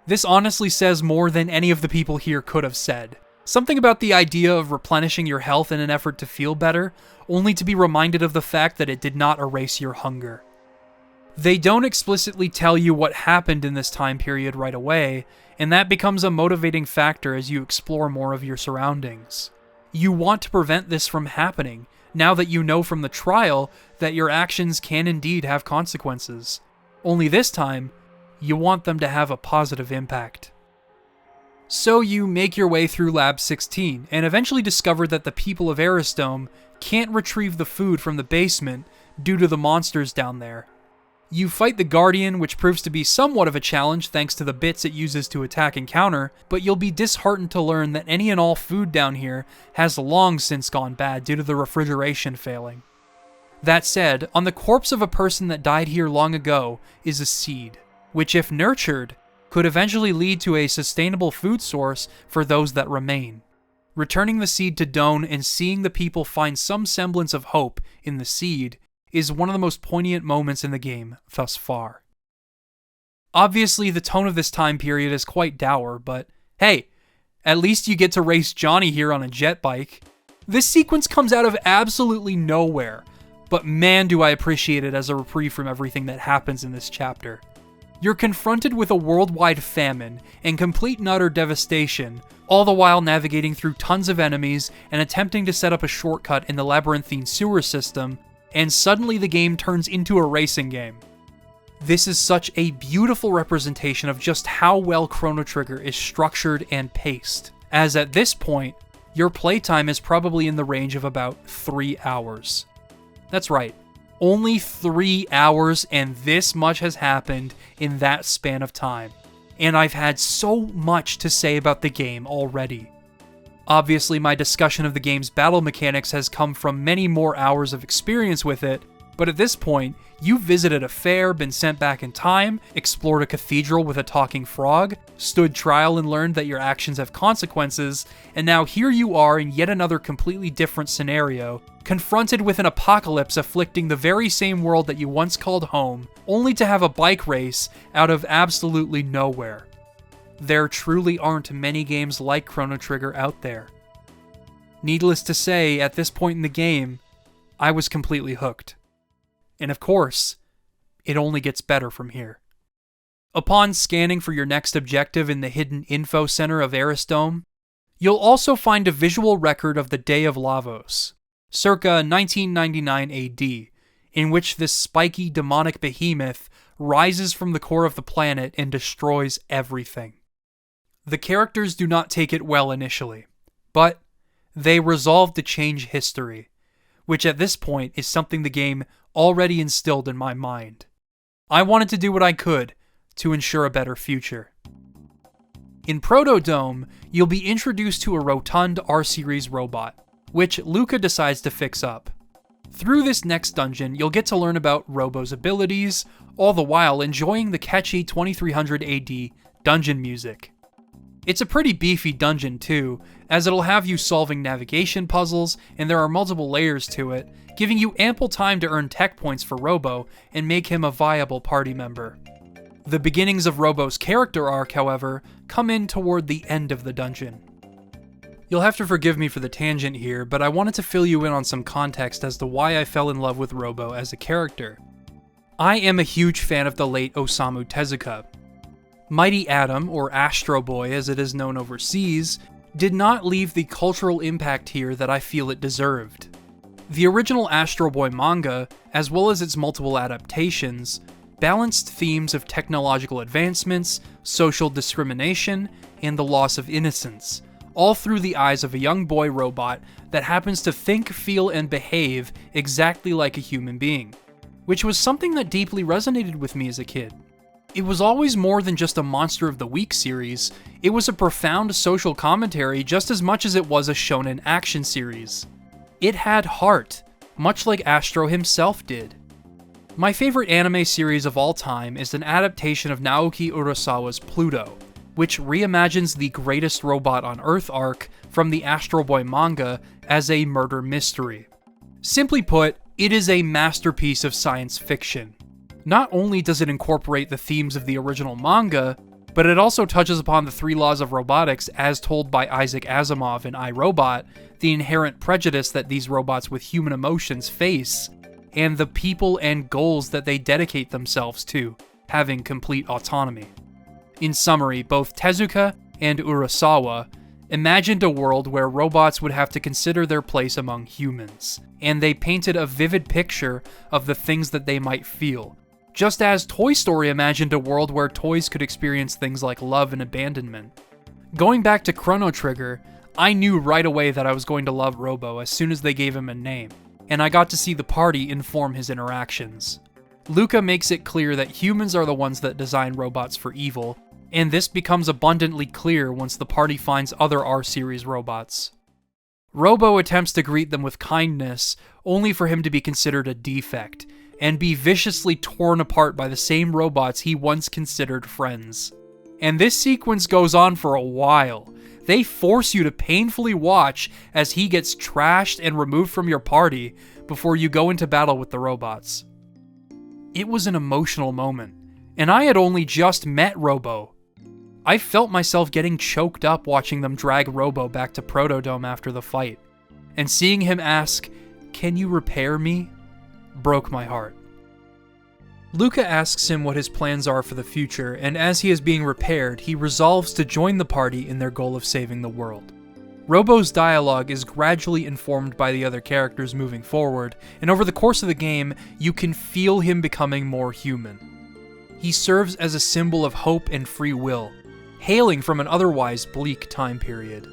This honestly says more than any of the people here could have said. Something about the idea of replenishing your health in an effort to feel better, only to be reminded of the fact that it did not erase your hunger. They don't explicitly tell you what happened in this time period right away, and that becomes a motivating factor as you explore more of your surroundings. You want to prevent this from happening, now that you know from the trial that your actions can indeed have consequences. Only this time, you want them to have a positive impact. So you make your way through Lab 16, and eventually discover that the people of Eris Dome can't retrieve the food from the basement due to the monsters down there. You fight the Guardian, which proves to be somewhat of a challenge thanks to the bits it uses to attack and counter, but you'll be disheartened to learn that any and all food down here has long since gone bad due to the refrigeration failing. That said, on the corpse of a person that died here long ago is a seed, which if nurtured, could eventually lead to a sustainable food source for those that remain. Returning the seed to Doan and seeing the people find some semblance of hope in the seed is one of the most poignant moments in the game thus far. Obviously, the tone of this time period is quite dour, but hey, at least you get to race Johnny here on a jet bike. This sequence comes out of absolutely nowhere, but man do I appreciate it as a reprieve from everything that happens in this chapter. You're confronted with a worldwide famine and complete and utter devastation, all the while navigating through tons of enemies and attempting to set up a shortcut in the labyrinthine sewer system, and suddenly the game turns into a racing game. This is such a beautiful representation of just how well Chrono Trigger is structured and paced, as at this point, your playtime is probably in the range of about 3 hours. That's right, only 3 hours, and this much has happened in that span of time. And I've had so much to say about the game already. Obviously, my discussion of the game's battle mechanics has come from many more hours of experience with it, but at this point, you've visited a fair, been sent back in time, explored a cathedral with a talking frog, stood trial and learned that your actions have consequences, and now here you are in yet another completely different scenario, confronted with an apocalypse afflicting the very same world that you once called home, only to have a bike race out of absolutely nowhere. There truly aren't many games like Chrono Trigger out there. Needless to say, at this point in the game, I was completely hooked. And of course, it only gets better from here. Upon scanning for your next objective in the hidden info center of Arisdome, you'll also find a visual record of the Day of Lavos, circa 1999 AD, in which this spiky demonic behemoth rises from the core of the planet and destroys everything. The characters do not take it well initially, but they resolve to change history, which at this point is something the game already instilled in my mind. I wanted to do what I could to ensure a better future. In Protodome, you'll be introduced to a rotund R-Series robot, which Luca decides to fix up. Through this next dungeon, you'll get to learn about Robo's abilities, all the while enjoying the catchy 2300 AD dungeon music. It's a pretty beefy dungeon too, as it'll have you solving navigation puzzles, and there are multiple layers to it, giving you ample time to earn tech points for Robo and make him a viable party member. The beginnings of Robo's character arc, however, come in toward the end of the dungeon. You'll have to forgive me for the tangent here, but I wanted to fill you in on some context as to why I fell in love with Robo as a character. I am a huge fan of the late Osamu Tezuka. Mighty Atom, or Astro Boy as it is known overseas, did not leave the cultural impact here that I feel it deserved. The original Astro Boy manga, as well as its multiple adaptations, balanced themes of technological advancements, social discrimination, and the loss of innocence, all through the eyes of a young boy robot that happens to think, feel, and behave exactly like a human being, which was something that deeply resonated with me as a kid. It was always more than just a Monster of the Week series, it was a profound social commentary just as much as it was a shonen action series. It had heart, much like Astro himself did. My favorite anime series of all time is an adaptation of Naoki Urasawa's Pluto, which reimagines the greatest robot on Earth arc from the Astro Boy manga as a murder mystery. Simply put, it is a masterpiece of science fiction. Not only does it incorporate the themes of the original manga, but it also touches upon the 3 laws of robotics as told by Isaac Asimov in iRobot, the inherent prejudice that these robots with human emotions face, and the people and goals that they dedicate themselves to, having complete autonomy. In summary, both Tezuka and Urasawa imagined a world where robots would have to consider their place among humans, and they painted a vivid picture of the things that they might feel, just as Toy Story imagined a world where toys could experience things like love and abandonment. Going back to Chrono Trigger, I knew right away that I was going to love Robo as soon as they gave him a name, and I got to see the party inform his interactions. Luca makes it clear that humans are the ones that design robots for evil, and this becomes abundantly clear once the party finds other R-Series robots. Robo attempts to greet them with kindness, only for him to be considered a defect, and be viciously torn apart by the same robots he once considered friends. And this sequence goes on for a while. They force you to painfully watch as he gets trashed and removed from your party before you go into battle with the robots. It was an emotional moment, and I had only just met Robo. I felt myself getting choked up watching them drag Robo back to Protodome after the fight, and seeing him ask, "Can you repair me?" broke my heart. Luca asks him what his plans are for the future, and as he is being repaired, he resolves to join the party in their goal of saving the world. Robo's dialogue is gradually informed by the other characters moving forward, and over the course of the game, you can feel him becoming more human. He serves as a symbol of hope and free will, hailing from an otherwise bleak time period.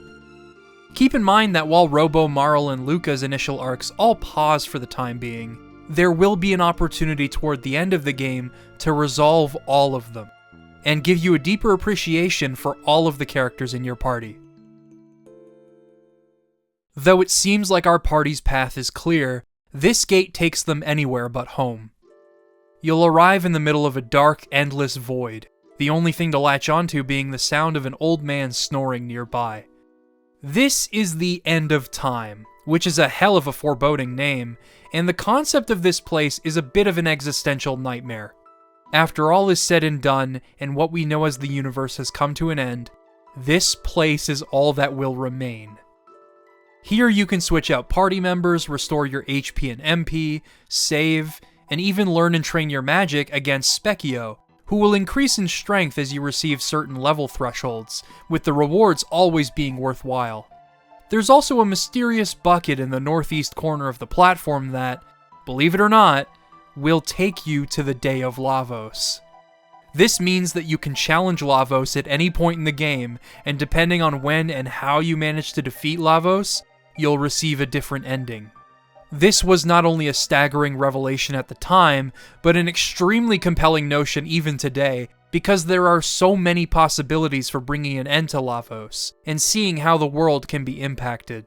Keep in mind that while Robo, Marl, and Luca's initial arcs all pause for the time being, there will be an opportunity toward the end of the game to resolve all of them, and give you a deeper appreciation for all of the characters in your party. Though it seems like our party's path is clear, this gate takes them anywhere but home. You'll arrive in the middle of a dark, endless void, the only thing to latch onto being the sound of an old man snoring nearby. This is the End of Time, which is a hell of a foreboding name, and the concept of this place is a bit of an existential nightmare. After all is said and done, and what we know as the universe has come to an end, this place is all that will remain. Here you can switch out party members, restore your HP and MP, save, and even learn and train your magic against Specchio, who will increase in strength as you receive certain level thresholds, with the rewards always being worthwhile. There's also a mysterious bucket in the northeast corner of the platform that, believe it or not, will take you to the Day of Lavos. This means that you can challenge Lavos at any point in the game, and depending on when and how you manage to defeat Lavos, you'll receive a different ending. This was not only a staggering revelation at the time, but an extremely compelling notion even today, because there are so many possibilities for bringing an end to Lavos, and seeing how the world can be impacted.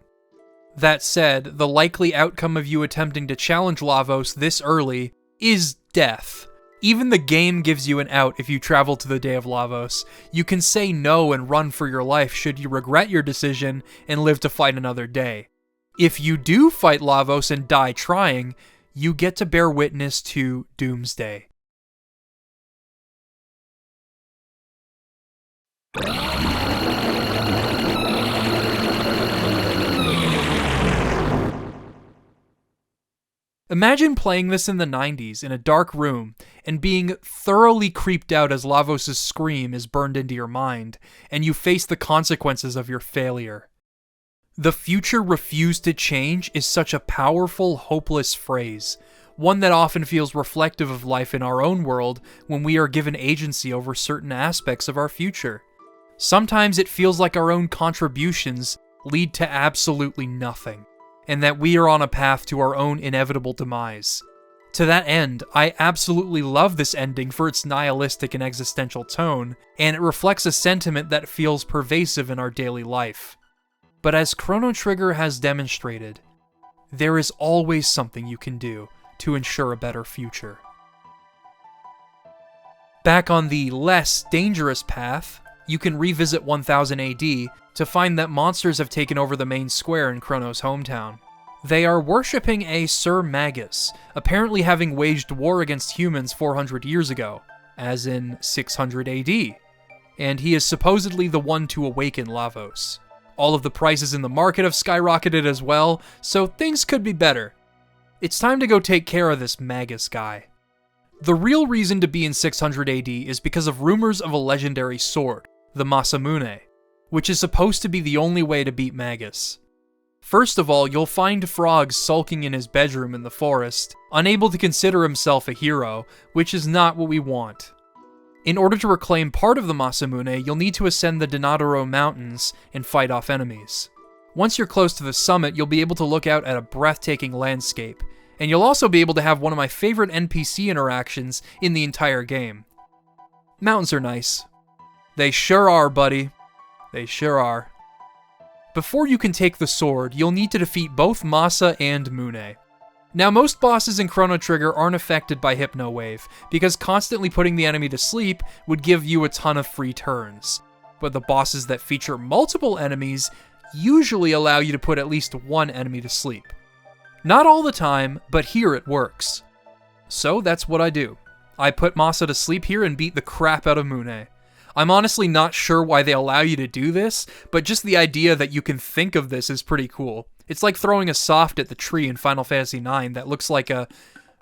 That said, the likely outcome of you attempting to challenge Lavos this early is death. Even the game gives you an out if you travel to the Day of Lavos. You can say no and run for your life should you regret your decision and live to fight another day. If you do fight Lavos and die trying, you get to bear witness to Doomsday. Imagine playing this in the 90s in a dark room and being thoroughly creeped out as Lavos' scream is burned into your mind, and you face the consequences of your failure. The future refused to change is such a powerful, hopeless phrase, one that often feels reflective of life in our own world when we are given agency over certain aspects of our future. Sometimes it feels like our own contributions lead to absolutely nothing, and that we are on a path to our own inevitable demise. To that end, I absolutely love this ending for its nihilistic and existential tone, and it reflects a sentiment that feels pervasive in our daily life. But as Chrono Trigger has demonstrated, there is always something you can do to ensure a better future. Back on the less dangerous path, you can revisit 1000 AD to find that monsters have taken over the main square in Chrono's hometown. They are worshipping a Sir Magus, apparently having waged war against humans 400 years ago, as in 600 AD, and he is supposedly the one to awaken Lavos. All of the prices in the market have skyrocketed as well, so things could be better. It's time to go take care of this Magus guy. The real reason to be in 600 AD is because of rumors of a legendary sword, the Masamune, which is supposed to be the only way to beat Magus. First of all, you'll find Frog sulking in his bedroom in the forest, unable to consider himself a hero, which is not what we want. In order to reclaim part of the Masamune, you'll need to ascend the Donadoro Mountains and fight off enemies. Once you're close to the summit, you'll be able to look out at a breathtaking landscape, And you'll also be able to have one of my favorite NPC interactions in the entire game. Mountains are nice. They sure are, buddy. They sure are. Before you can take the sword, you'll need to defeat both Masa and Mune. Now, most bosses in Chrono Trigger aren't affected by Hypno Wave, because constantly putting the enemy to sleep would give you a ton of free turns. But the bosses that feature multiple enemies usually allow you to put at least one enemy to sleep. Not all the time, but here it works. So that's what I do. I put Masa to sleep here and beat the crap out of Mune. I'm honestly not sure why they allow you to do this, but just the idea that you can think of this is pretty cool. It's like throwing a soft at the tree in Final Fantasy IX that looks like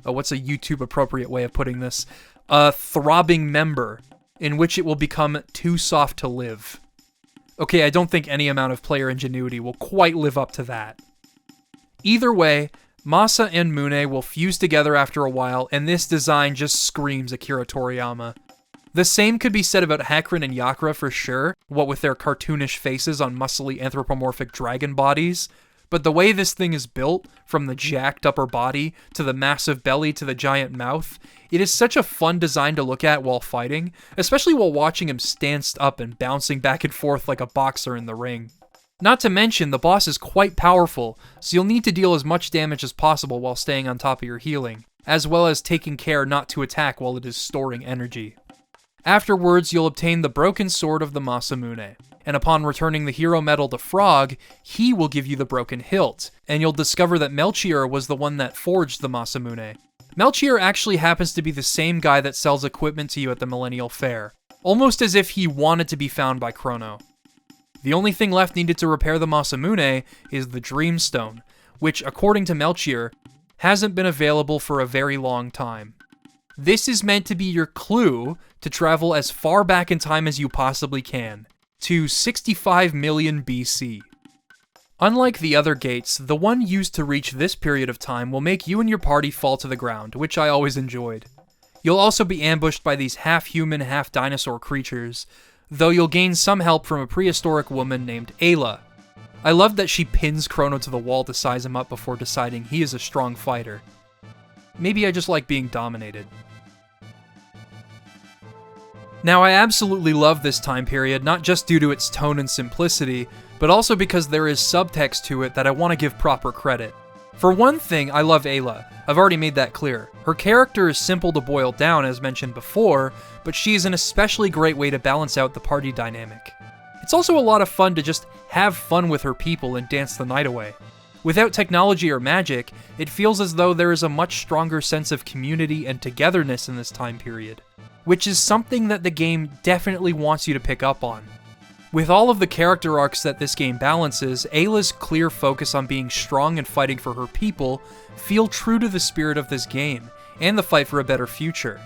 what's a YouTube appropriate way of putting this? A throbbing member, in which it will become too soft to live. Okay, I don't think any amount of player ingenuity will quite live up to that. Either way, Masa and Mune will fuse together after a while, and this design just screams Akira Toriyama. The same could be said about Hakrin and Yakra for sure, what with their cartoonish faces on muscly anthropomorphic dragon bodies, but the way this thing is built, from the jacked upper body, to the massive belly, to the giant mouth, it is such a fun design to look at while fighting, especially while watching him stand up and bouncing back and forth like a boxer in the ring. Not to mention, the boss is quite powerful, so you'll need to deal as much damage as possible while staying on top of your healing, as well as taking care not to attack while it is storing energy. Afterwards, you'll obtain the broken sword of the Masamune, and upon returning the hero medal to Frog, he will give you the broken hilt, and you'll discover that Melchior was the one that forged the Masamune. Melchior actually happens to be the same guy that sells equipment to you at the Millennial Fair, almost as if he wanted to be found by Chrono. The only thing left needed to repair the Masamune is the Dreamstone, which, according to Melchior, hasn't been available for a very long time. This is meant to be your clue to travel as far back in time as you possibly can, to 65 million BC. Unlike the other gates, the one used to reach this period of time will make you and your party fall to the ground, which I always enjoyed. You'll also be ambushed by these half-human, half-dinosaur creatures, though you'll gain some help from a prehistoric woman named Ayla. I love that she pins Chrono to the wall to size him up before deciding he is a strong fighter. Maybe I just like being dominated. Now, I absolutely love this time period, not just due to its tone and simplicity, but also because there is subtext to it that I want to give proper credit. For one thing, I love Ayla. I've already made that clear. Her character is simple to boil down, as mentioned before, but she is an especially great way to balance out the party dynamic. It's also a lot of fun to just have fun with her people and dance the night away. Without technology or magic, it feels as though there is a much stronger sense of community and togetherness in this time period, which is something that the game definitely wants you to pick up on. With all of the character arcs that this game balances, Ayla's clear focus on being strong and fighting for her people feel true to the spirit of this game, and the fight for a better future.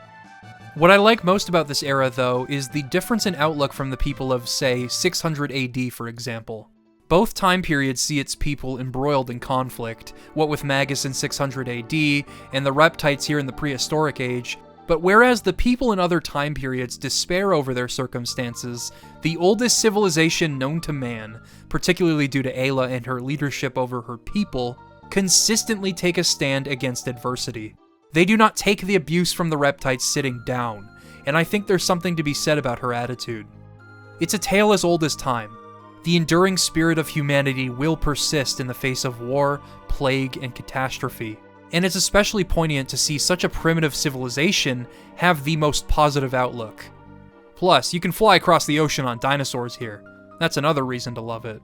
What I like most about this era, though, is the difference in outlook from the people of, say, 600 AD, for example. Both time periods see its people embroiled in conflict, what with Magus in 600 AD, and the Reptites here in the prehistoric age. But whereas the people in other time periods despair over their circumstances, the oldest civilization known to man, particularly due to Ayla and her leadership over her people, consistently take a stand against adversity. They do not take the abuse from the Reptites sitting down, and I think there's something to be said about her attitude. It's a tale as old as time. The enduring spirit of humanity will persist in the face of war, plague, and catastrophe. And it's especially poignant to see such a primitive civilization have the most positive outlook. Plus, you can fly across the ocean on dinosaurs here. That's another reason to love it.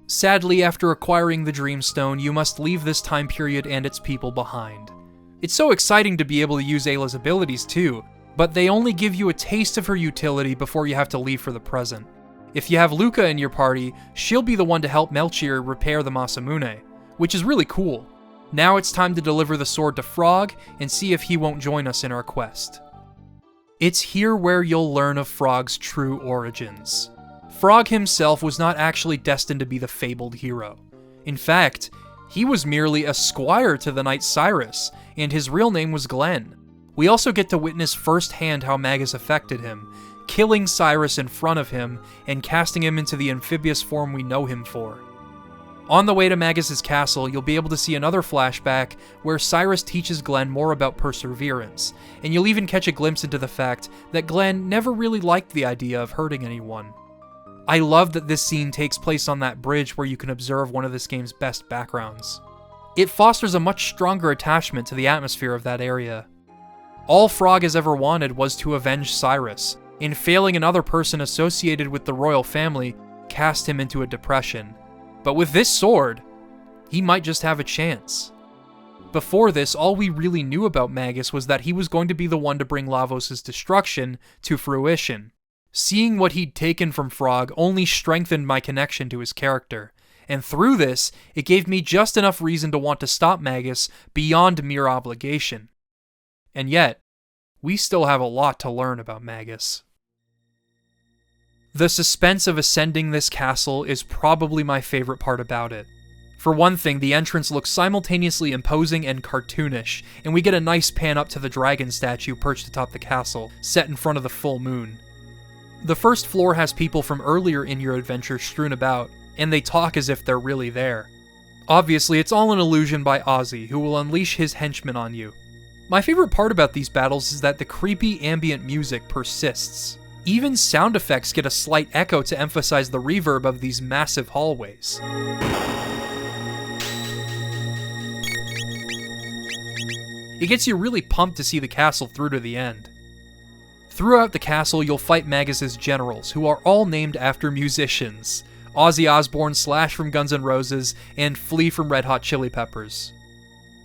Sadly, after acquiring the Dreamstone, you must leave this time period and its people behind. It's so exciting to be able to use Ayla's abilities too, but they only give you a taste of her utility before you have to leave for the present. If you have Luca in your party, she'll be the one to help Melchior repair the Masamune, which is really cool. Now it's time to deliver the sword to Frog and see if he won't join us in our quest. It's here where you'll learn of Frog's true origins. Frog himself was not actually destined to be the fabled hero. In fact, he was merely a squire to the knight Cyrus, and his real name was Glenn. We also get to witness firsthand how Magus affected him, killing Cyrus in front of him and casting him into the amphibious form we know him for. On the way to Magus' castle, you'll be able to see another flashback where Cyrus teaches Glenn more about perseverance, and you'll even catch a glimpse into the fact that Glenn never really liked the idea of hurting anyone. I love that this scene takes place on that bridge where you can observe one of this game's best backgrounds. It fosters a much stronger attachment to the atmosphere of that area. All Frog has ever wanted was to avenge Cyrus, and failing another person associated with the royal family cast him into a depression. But with this sword, he might just have a chance. Before this, all we really knew about Magus was that he was going to be the one to bring Lavos' destruction to fruition. Seeing what he'd taken from Frog only strengthened my connection to his character, and through this, it gave me just enough reason to want to stop Magus beyond mere obligation. And yet, we still have a lot to learn about Magus. The suspense of ascending this castle is probably my favorite part about it. For one thing, the entrance looks simultaneously imposing and cartoonish, and we get a nice pan up to the dragon statue perched atop the castle, set in front of the full moon. The first floor has people from earlier in your adventure strewn about, and they talk as if they're really there. Obviously, it's all an illusion by Ozzy, who will unleash his henchmen on you. My favorite part about these battles is that the creepy ambient music persists. Even sound effects get a slight echo to emphasize the reverb of these massive hallways. It gets you really pumped to see the castle through to the end. Throughout the castle, you'll fight Magus' generals, who are all named after musicians. Ozzy Osbourne, Slash from Guns N' Roses, and Flea from Red Hot Chili Peppers.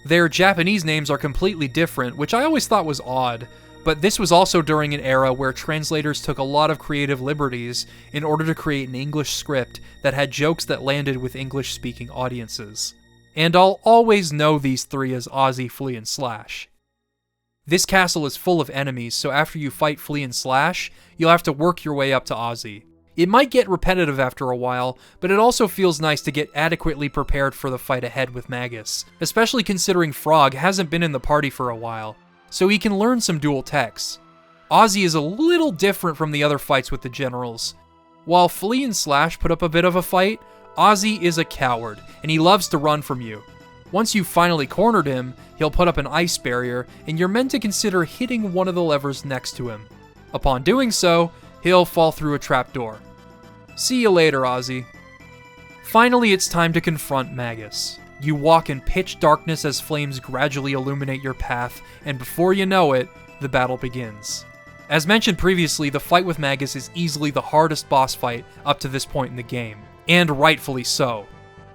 Their Japanese names are completely different, which I always thought was odd, but this was also during an era where translators took a lot of creative liberties in order to create an English script that had jokes that landed with English-speaking audiences. And I'll always know these three as Ozzy, Flea, and Slash. This castle is full of enemies, so after you fight Flea and Slash, you'll have to work your way up to Ozzy. It might get repetitive after a while, but it also feels nice to get adequately prepared for the fight ahead with Magus, especially considering Frog hasn't been in the party for a while, so he can learn some dual techs. Ozzy is a little different from the other fights with the generals. While Flea and Slash put up a bit of a fight, Ozzy is a coward, and he loves to run from you. Once you've finally cornered him, he'll put up an ice barrier, and you're meant to consider hitting one of the levers next to him. Upon doing so, he'll fall through a trapdoor. See you later, Ozzy. Finally, it's time to confront Magus. You walk in pitch darkness as flames gradually illuminate your path, and before you know it, the battle begins. As mentioned previously, the fight with Magus is easily the hardest boss fight up to this point in the game, and rightfully so.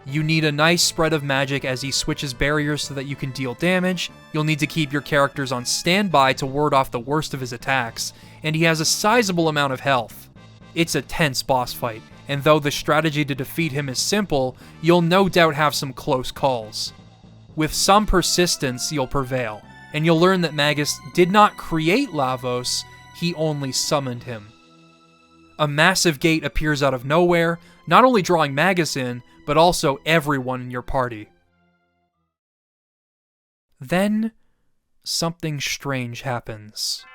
You need a nice spread of magic as he switches barriers so that you can deal damage, you'll need to keep your characters on standby to ward off the worst of his attacks, and he has a sizable amount of health. It's a tense boss fight, and though the strategy to defeat him is simple, you'll no doubt have some close calls. With some persistence, you'll prevail, and you'll learn that Magus did not create Lavos, he only summoned him. A massive gate appears out of nowhere, not only drawing Magus in, but also everyone in your party. Then, something strange happens.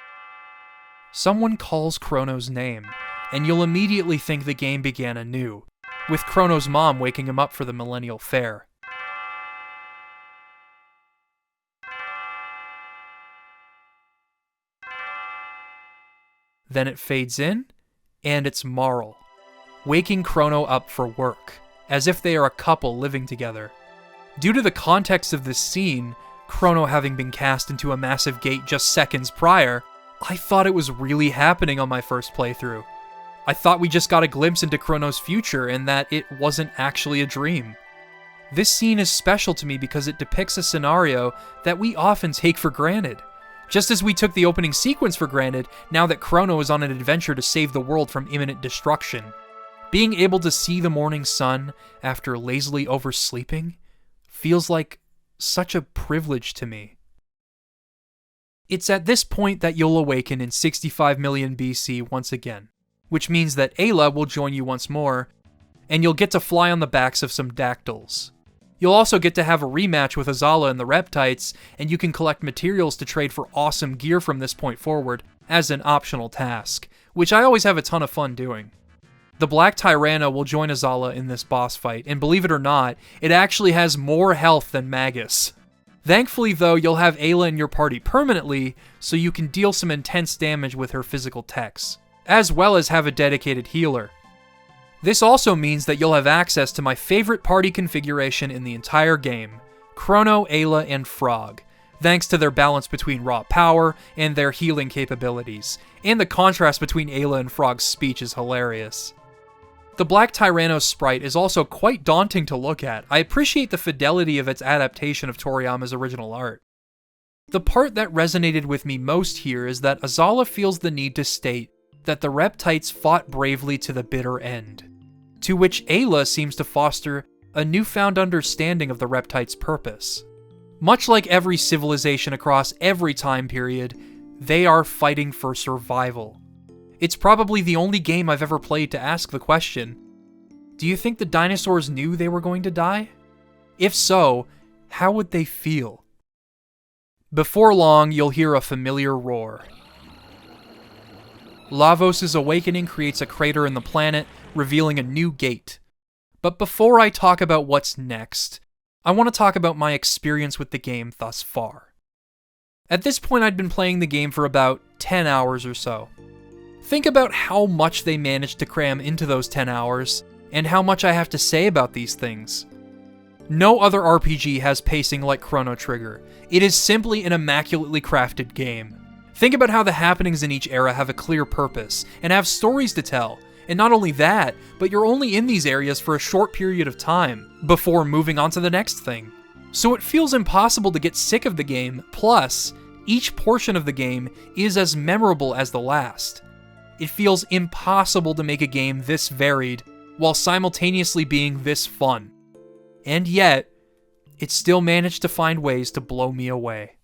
Someone calls Chrono's name, and you'll immediately think the game began anew, with Chrono's mom waking him up for the Millennial Fair. Then it fades in, and it's Marl, waking Chrono up for work, as if they are a couple living together. Due to the context of this scene, Chrono having been cast into a massive gate just seconds prior, I thought it was really happening on my first playthrough. I thought we just got a glimpse into Chrono's future and that it wasn't actually a dream. This scene is special to me because it depicts a scenario that we often take for granted. Just as we took the opening sequence for granted, now that Chrono is on an adventure to save the world from imminent destruction. Being able to see the morning sun after lazily oversleeping feels like such a privilege to me. It's at this point that you'll awaken in 65 million BC once again, which means that Ayla will join you once more, and you'll get to fly on the backs of some dactyls. You'll also get to have a rematch with Azala and the Reptites, and you can collect materials to trade for awesome gear from this point forward as an optional task, which I always have a ton of fun doing. The Black Tyranno will join Azala in this boss fight, and believe it or not, it actually has more health than Magus. Thankfully though, you'll have Ayla in your party permanently, so you can deal some intense damage with her physical techs, as well as have a dedicated healer. This also means that you'll have access to my favorite party configuration in the entire game, Chrono, Ayla, and Frog, thanks to their balance between raw power and their healing capabilities, and the contrast between Ayla and Frog's speech is hilarious. The Black Tyranno sprite is also quite daunting to look at. I appreciate the fidelity of its adaptation of Toriyama's original art. The part that resonated with me most here is that Azala feels the need to state that the Reptites fought bravely to the bitter end, to which Ayla seems to foster a newfound understanding of the Reptites' purpose. Much like every civilization across every time period, they are fighting for survival. It's probably the only game I've ever played to ask the question, do you think the dinosaurs knew they were going to die? If so, how would they feel? Before long, you'll hear a familiar roar. Lavos' awakening creates a crater in the planet, revealing a new gate. But before I talk about what's next, I want to talk about my experience with the game thus far. At this point, I'd been playing the game for about 10 hours or so. Think about how much they managed to cram into those 10 hours, and how much I have to say about these things. No other RPG has pacing like Chrono Trigger. It is simply an immaculately crafted game. Think about how the happenings in each era have a clear purpose, and have stories to tell. And not only that, but you're only in these areas for a short period of time, before moving on to the next thing. So it feels impossible to get sick of the game, plus, each portion of the game is as memorable as the last. It feels impossible to make a game this varied, while simultaneously being this fun. And yet, it still managed to find ways to blow me away.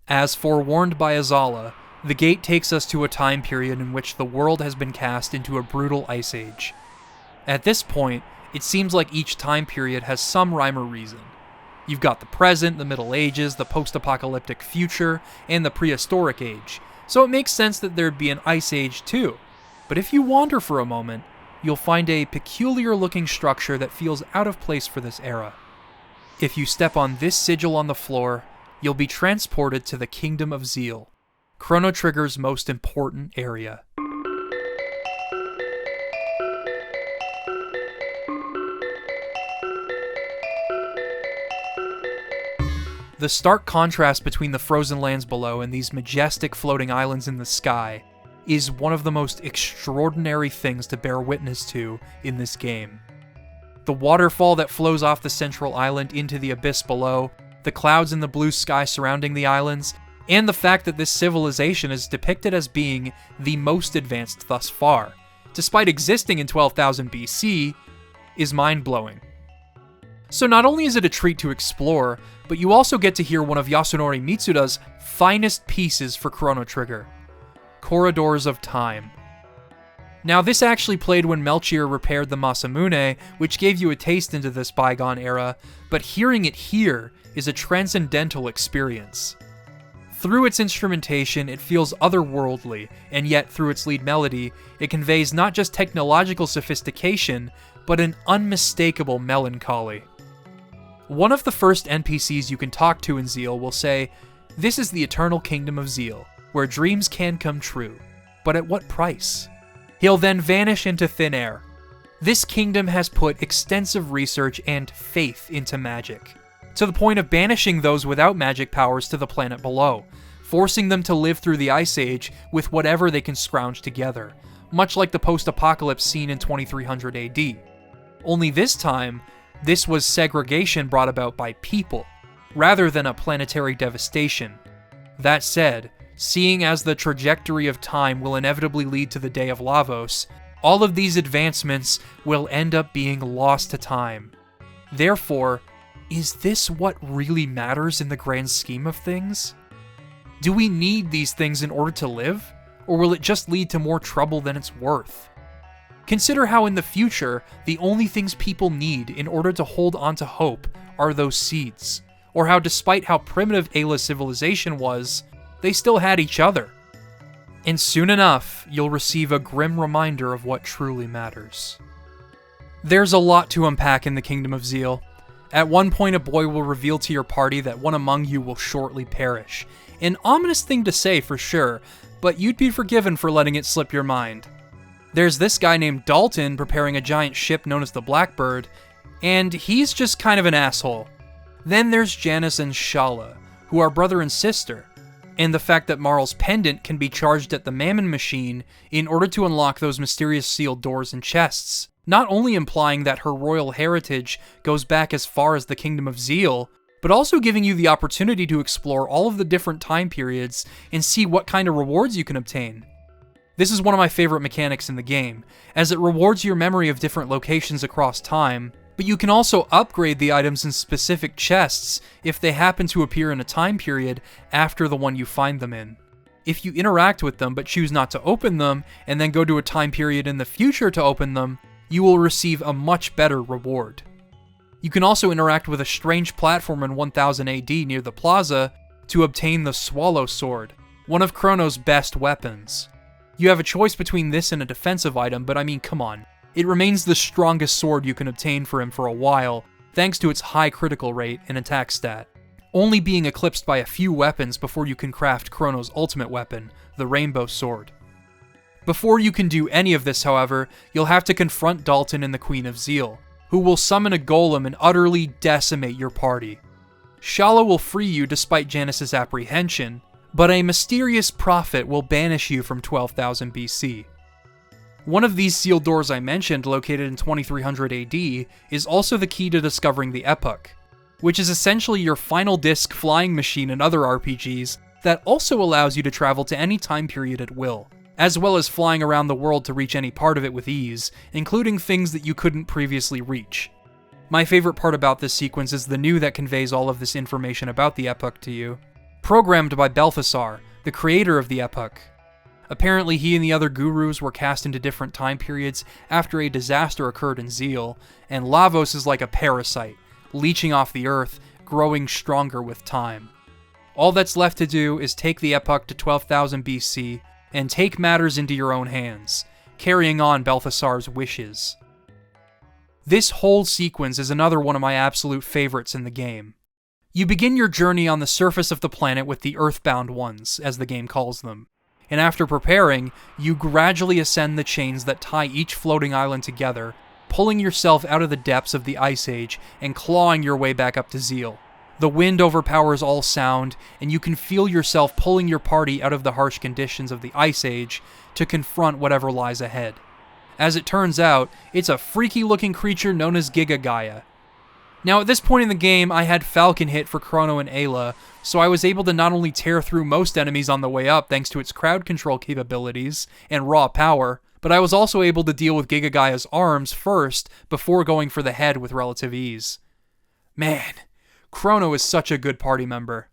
As forewarned by Azala, the gate takes us to a time period in which the world has been cast into a brutal ice age. At this point, it seems like each time period has some rhyme or reason. You've got the present, the Middle Ages, the post-apocalyptic future, and the prehistoric age, so it makes sense that there'd be an ice age too. But if you wander for a moment, you'll find a peculiar-looking structure that feels out of place for this era. If you step on this sigil on the floor, you'll be transported to the Kingdom of Zeal, Chrono Trigger's most important area. The stark contrast between the frozen lands below and these majestic floating islands in the sky is one of the most extraordinary things to bear witness to in this game. The waterfall that flows off the central island into the abyss below, the clouds in the blue sky surrounding the islands, and the fact that this civilization is depicted as being the most advanced thus far, despite existing in 12,000 BC, is mind-blowing. So not only is it a treat to explore, but you also get to hear one of Yasunori Mitsuda's finest pieces for Chrono Trigger, Corridors of Time. Now this actually played when Melchior repaired the Masamune, which gave you a taste into this bygone era, but hearing it here is a transcendental experience. Through its instrumentation, it feels otherworldly, and yet through its lead melody, it conveys not just technological sophistication, but an unmistakable melancholy. One of the first NPCs you can talk to in Zeal will say, "This is the eternal kingdom of Zeal, where dreams can come true, but at what price?" He'll then vanish into thin air. This kingdom has put extensive research and faith into magic, to the point of banishing those without magic powers to the planet below, forcing them to live through the Ice Age with whatever they can scrounge together, much like the post-apocalypse scene in 2300 AD. Only this time, this was segregation brought about by people, rather than a planetary devastation. That said, seeing as the trajectory of time will inevitably lead to the Day of Lavos, all of these advancements will end up being lost to time. Therefore, is this what really matters in the grand scheme of things? Do we need these things in order to live, or will it just lead to more trouble than it's worth? Consider how in the future, the only things people need in order to hold on to hope are those seeds, or how despite how primitive Ayla's civilization was, they still had each other. And soon enough, you'll receive a grim reminder of what truly matters. There's a lot to unpack in the Kingdom of Zeal. At one point, a boy will reveal to your party that one among you will shortly perish. An ominous thing to say for sure, but you'd be forgiven for letting it slip your mind. There's this guy named Dalton preparing a giant ship known as the Blackbird, and he's just kind of an asshole. Then there's Janice and Shala, who are brother and sister, and the fact that Marl's pendant can be charged at the Mammon machine in order to unlock those mysterious sealed doors and chests, not only implying that her royal heritage goes back as far as the Kingdom of Zeal, but also giving you the opportunity to explore all of the different time periods and see what kind of rewards you can obtain. This is one of my favorite mechanics in the game, as it rewards your memory of different locations across time, but you can also upgrade the items in specific chests if they happen to appear in a time period after the one you find them in. If you interact with them but choose not to open them, and then go to a time period in the future to open them, you will receive a much better reward. You can also interact with a strange platform in 1000 AD near the plaza to obtain the Swallow Sword, one of Chrono's best weapons. You have a choice between this and a defensive item, but I mean, come on. It remains the strongest sword you can obtain for him for a while, thanks to its high critical rate and attack stat, only being eclipsed by a few weapons before you can craft Chrono's ultimate weapon, the Rainbow Sword. Before you can do any of this, however, you'll have to confront Dalton and the Queen of Zeal, who will summon a golem and utterly decimate your party. Shala will free you despite Janice's apprehension, but a mysterious prophet will banish you from 12,000 BC. One of these sealed doors I mentioned, located in 2300 AD, is also the key to discovering the Epoch, which is essentially your final disc flying machine in other RPGs that also allows you to travel to any time period at will, as well as flying around the world to reach any part of it with ease, including things that you couldn't previously reach. My favorite part about this sequence is the new that conveys all of this information about the Epoch to you. Programmed by Balthasar, the creator of the Epoch. Apparently he and the other gurus were cast into different time periods after a disaster occurred in Zeal, and Lavos is like a parasite, leeching off the earth, growing stronger with time. All that's left to do is take the Epoch to 12,000 BC, and take matters into your own hands, carrying on Balthasar's wishes. This whole sequence is another one of my absolute favorites in the game. You begin your journey on the surface of the planet with the Earthbound Ones, as the game calls them, and after preparing, you gradually ascend the chains that tie each floating island together, pulling yourself out of the depths of the Ice Age and clawing your way back up to Zeal. The wind overpowers all sound, and you can feel yourself pulling your party out of the harsh conditions of the Ice Age to confront whatever lies ahead. As it turns out, it's a freaky-looking creature known as Giga Gaia. Now, at this point in the game, I had Falcon hit for Chrono and Ayla, so I was able to not only tear through most enemies on the way up thanks to its crowd control capabilities and raw power, but I was also able to deal with Giga Gaia's arms first before going for the head with relative ease. Man, Chrono is such a good party member.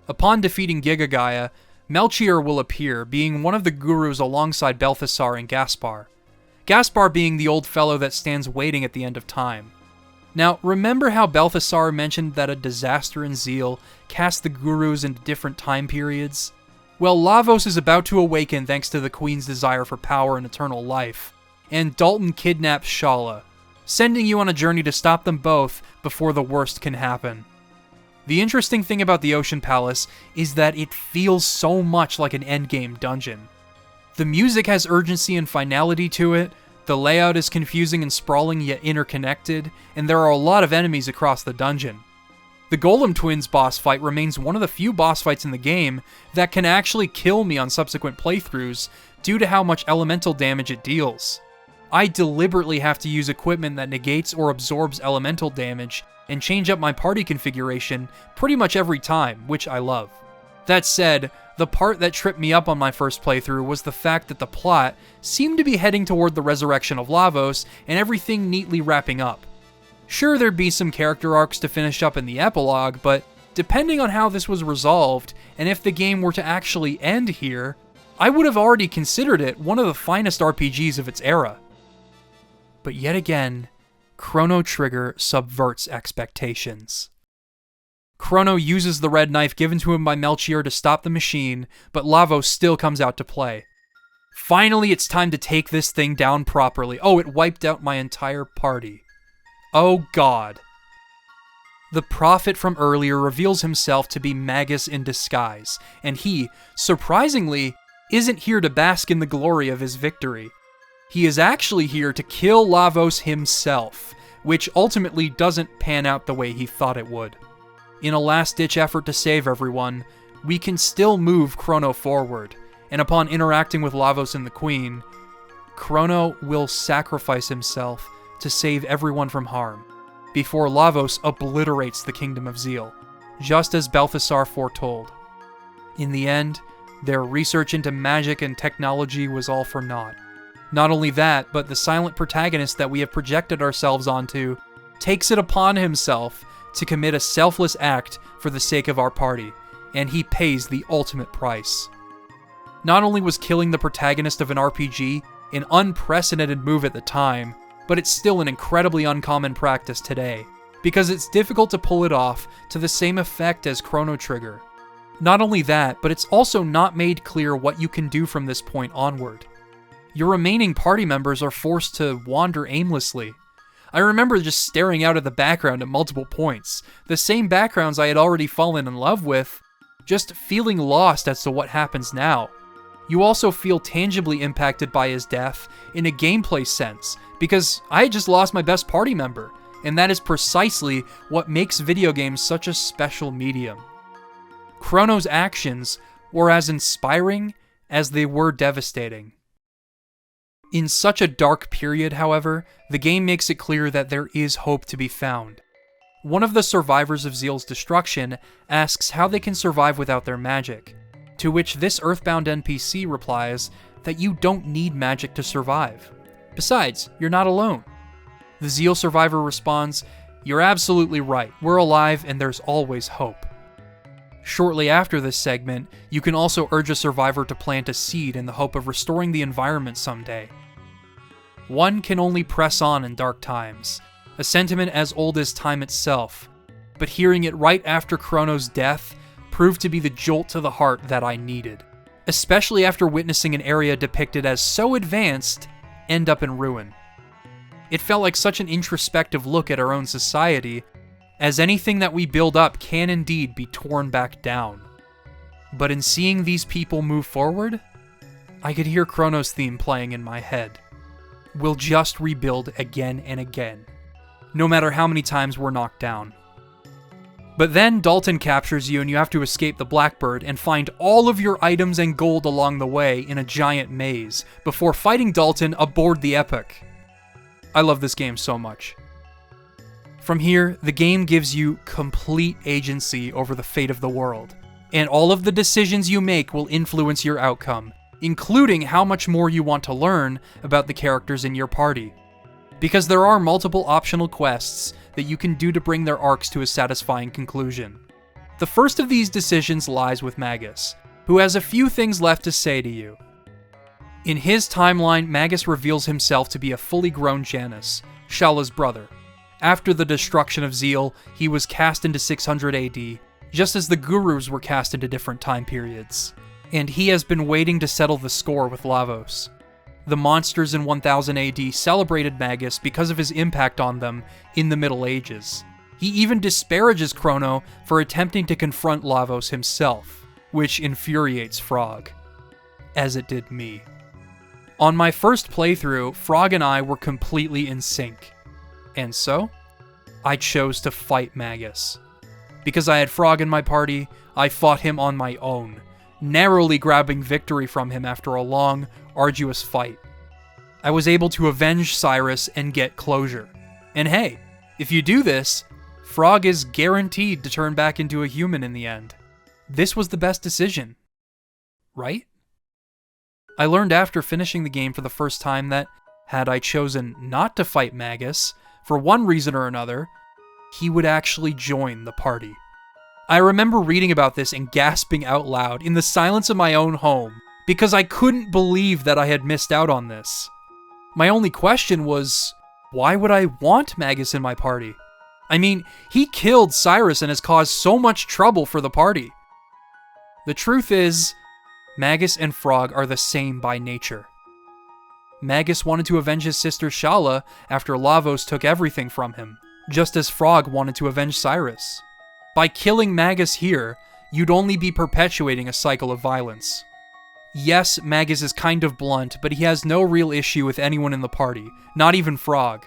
Upon defeating Giga Gaia, Melchior will appear, being one of the gurus alongside Balthasar and Gaspar. Gaspar being the old fellow that stands waiting at the end of time. Now, remember how Balthasar mentioned that a disaster in Zeal cast the gurus into different time periods? Well, Lavos is about to awaken thanks to the Queen's desire for power and eternal life, and Dalton kidnaps Shala, sending you on a journey to stop them both before the worst can happen. The interesting thing about the Ocean Palace is that it feels so much like an endgame dungeon. The music has urgency and finality to it, the layout is confusing and sprawling yet interconnected, and there are a lot of enemies across the dungeon. The Golem Twins boss fight remains one of the few boss fights in the game that can actually kill me on subsequent playthroughs due to how much elemental damage it deals. I deliberately have to use equipment that negates or absorbs elemental damage and change up my party configuration pretty much every time, which I love. That said, the part that tripped me up on my first playthrough was the fact that the plot seemed to be heading toward the resurrection of Lavos and everything neatly wrapping up. Sure, there'd be some character arcs to finish up in the epilogue, but depending on how this was resolved, and if the game were to actually end here, I would have already considered it one of the finest RPGs of its era. But yet again, Chrono Trigger subverts expectations. Chrono uses the red knife given to him by Melchior to stop the machine, but Lavos still comes out to play. Finally, it's time to take this thing down properly. Oh, it wiped out my entire party. Oh god. The prophet from earlier reveals himself to be Magus in disguise, and he, surprisingly, isn't here to bask in the glory of his victory. He is actually here to kill Lavos himself, which ultimately doesn't pan out the way he thought it would. In a last-ditch effort to save everyone, we can still move Chrono forward, and upon interacting with Lavos and the Queen, Chrono will sacrifice himself to save everyone from harm, before Lavos obliterates the Kingdom of Zeal, just as Balthasar foretold. In the end, their research into magic and technology was all for naught. Not only that, but the silent protagonist that we have projected ourselves onto takes it upon himself to commit a selfless act for the sake of our party, and he pays the ultimate price. Not only was killing the protagonist of an RPG an unprecedented move at the time, but it's still an incredibly uncommon practice today, because it's difficult to pull it off to the same effect as Chrono Trigger. Not only that, but it's also not made clear what you can do from this point onward. Your remaining party members are forced to wander aimlessly. I remember just staring out at the background at multiple points, the same backgrounds I had already fallen in love with, just feeling lost as to what happens now. You also feel tangibly impacted by his death in a gameplay sense, because I had just lost my best party member, and that is precisely what makes video games such a special medium. Chrono's actions were as inspiring as they were devastating. In such a dark period, however, the game makes it clear that there is hope to be found. One of the survivors of Zeal's destruction asks how they can survive without their magic, to which this Earthbound NPC replies that you don't need magic to survive. Besides, you're not alone. The Zeal survivor responds, "You're absolutely right, we're alive and there's always hope." Shortly after this segment, you can also urge a survivor to plant a seed in the hope of restoring the environment someday. One can only press on in dark times, a sentiment as old as time itself, but hearing it right after Chrono's death proved to be the jolt to the heart that I needed, especially after witnessing an area depicted as so advanced end up in ruin. It felt like such an introspective look at our own society, as anything that we build up can indeed be torn back down. But in seeing these people move forward, I could hear Chrono's theme playing in my head. We'll just rebuild again and again, no matter how many times we're knocked down. But then Dalton captures you and you have to escape the Blackbird and find all of your items and gold along the way in a giant maze, before fighting Dalton aboard the Epic. I love this game so much. From here, the game gives you complete agency over the fate of the world, and all of the decisions you make will influence your outcome, including how much more you want to learn about the characters in your party. Because there are multiple optional quests that you can do to bring their arcs to a satisfying conclusion. The first of these decisions lies with Magus, who has a few things left to say to you. In his timeline, Magus reveals himself to be a fully grown Janus, Shala's brother. After the destruction of Zeal, he was cast into 600 AD, just as the Gurus were cast into different time periods. And he has been waiting to settle the score with Lavos. The monsters in 1000 AD celebrated Magus because of his impact on them in the Middle Ages. He even disparages Chrono for attempting to confront Lavos himself, which infuriates Frog, as it did me. On my first playthrough, Frog and I were completely in sync, and so, I chose to fight Magus. Because I had Frog in my party, I fought him on my own, narrowly grabbing victory from him after a long, arduous fight. I was able to avenge Cyrus and get closure. And hey, if you do this, Frog is guaranteed to turn back into a human in the end. This was the best decision, right? I learned after finishing the game for the first time that, had I chosen not to fight Magus, for one reason or another, he would actually join the party. I remember reading about this and gasping out loud in the silence of my own home, because I couldn't believe that I had missed out on this. My only question was, why would I want Magus in my party? I mean, he killed Cyrus and has caused so much trouble for the party. The truth is, Magus and Frog are the same by nature. Magus wanted to avenge his sister Shala after Lavos took everything from him, just as Frog wanted to avenge Cyrus. By killing Magus here, you'd only be perpetuating a cycle of violence. Yes, Magus is kind of blunt, but he has no real issue with anyone in the party, not even Frog.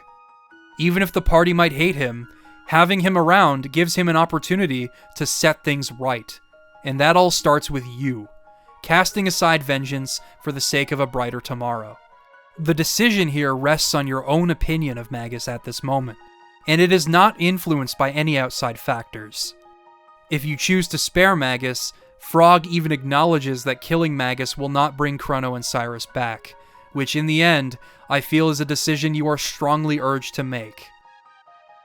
Even if the party might hate him, having him around gives him an opportunity to set things right. And that all starts with you, casting aside vengeance for the sake of a brighter tomorrow. The decision here rests on your own opinion of Magus at this moment, and it is not influenced by any outside factors. If you choose to spare Magus, Frog even acknowledges that killing Magus will not bring Chrono and Cyrus back, which in the end, I feel is a decision you are strongly urged to make.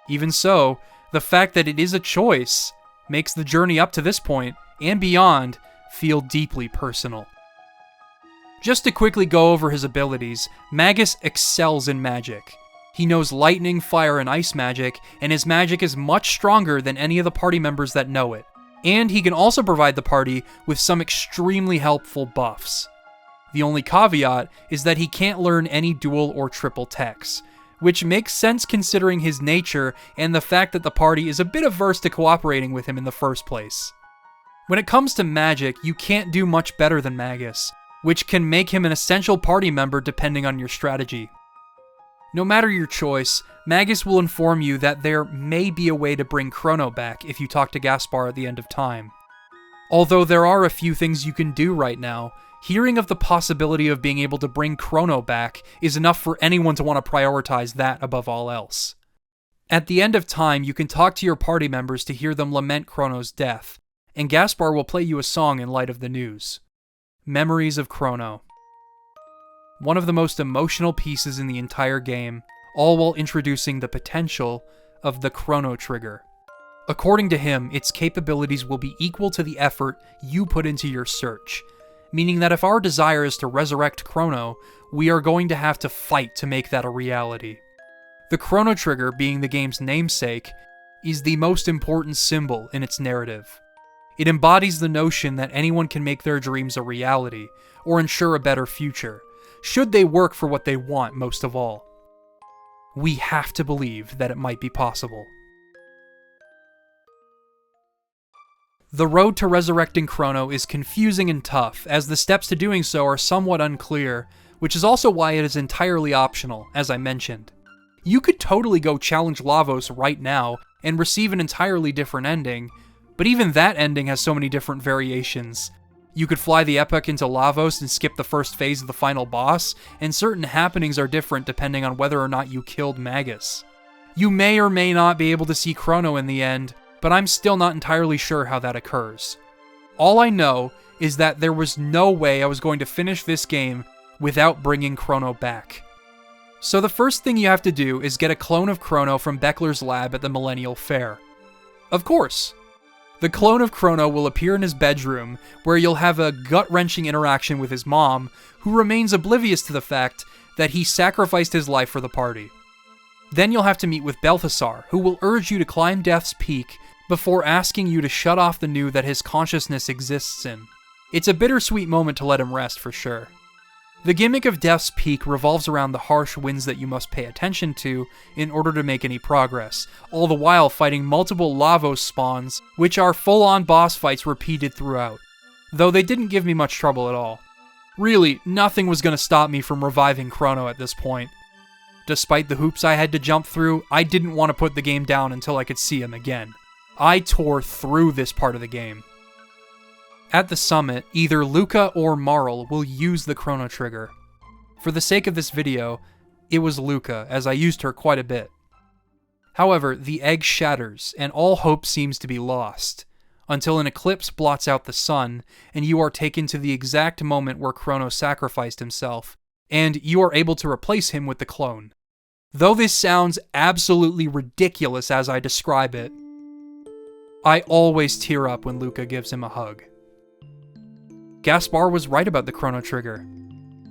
Even so, the fact that it is a choice makes the journey up to this point, and beyond, feel deeply personal. Just to quickly go over his abilities, Magus excels in magic. He knows lightning, fire, and ice magic, and his magic is much stronger than any of the party members that know it. And he can also provide the party with some extremely helpful buffs. The only caveat is that he can't learn any dual or triple techs, which makes sense considering his nature and the fact that the party is a bit averse to cooperating with him in the first place. When it comes to magic, you can't do much better than Magus, which can make him an essential party member depending on your strategy. No matter your choice, Magus will inform you that there may be a way to bring Chrono back if you talk to Gaspar at the end of time. Although there are a few things you can do right now, hearing of the possibility of being able to bring Chrono back is enough for anyone to want to prioritize that above all else. At the end of time, you can talk to your party members to hear them lament Chrono's death, and Gaspar will play you a song in light of the news. Memories of Chrono. One of the most emotional pieces in the entire game, all while introducing the potential of the Chrono Trigger. According to him, its capabilities will be equal to the effort you put into your search, meaning that if our desire is to resurrect Chrono, we are going to have to fight to make that a reality. The Chrono Trigger, being the game's namesake, is the most important symbol in its narrative. It embodies the notion that anyone can make their dreams a reality, or ensure a better future, should they work for what they want most of all. We have to believe that it might be possible. The road to resurrecting Chrono is confusing and tough, as the steps to doing so are somewhat unclear, which is also why it is entirely optional, as I mentioned. You could totally go challenge Lavos right now and receive an entirely different ending, but even that ending has so many different variations. You could fly the Epoch into Lavos and skip the first phase of the final boss, and certain happenings are different depending on whether or not you killed Magus. You may or may not be able to see Chrono in the end, but I'm still not entirely sure how that occurs. All I know is that there was no way I was going to finish this game without bringing Chrono back. So the first thing you have to do is get a clone of Chrono from Beckler's lab at the Millennial Fair. Of course! The clone of Chrono will appear in his bedroom, where you'll have a gut-wrenching interaction with his mom, who remains oblivious to the fact that he sacrificed his life for the party. Then you'll have to meet with Balthasar, who will urge you to climb Death's Peak before asking you to shut off the new that his consciousness exists in. It's a bittersweet moment to let him rest for sure. The gimmick of Death's Peak revolves around the harsh winds that you must pay attention to in order to make any progress, all the while fighting multiple Lavos spawns, which are full-on boss fights repeated throughout, though they didn't give me much trouble at all. Really, nothing was going to stop me from reviving Chrono at this point. Despite the hoops I had to jump through, I didn't want to put the game down until I could see him again. I tore through this part of the game. At the summit, either Luca or Marl will use the Chrono Trigger. For the sake of this video, it was Luca, as I used her quite a bit. However, the egg shatters, and all hope seems to be lost, until an eclipse blots out the sun, and you are taken to the exact moment where Chrono sacrificed himself, and you are able to replace him with the clone. Though this sounds absolutely ridiculous as I describe it, I always tear up when Luca gives him a hug. Gaspar was right about the Chrono Trigger.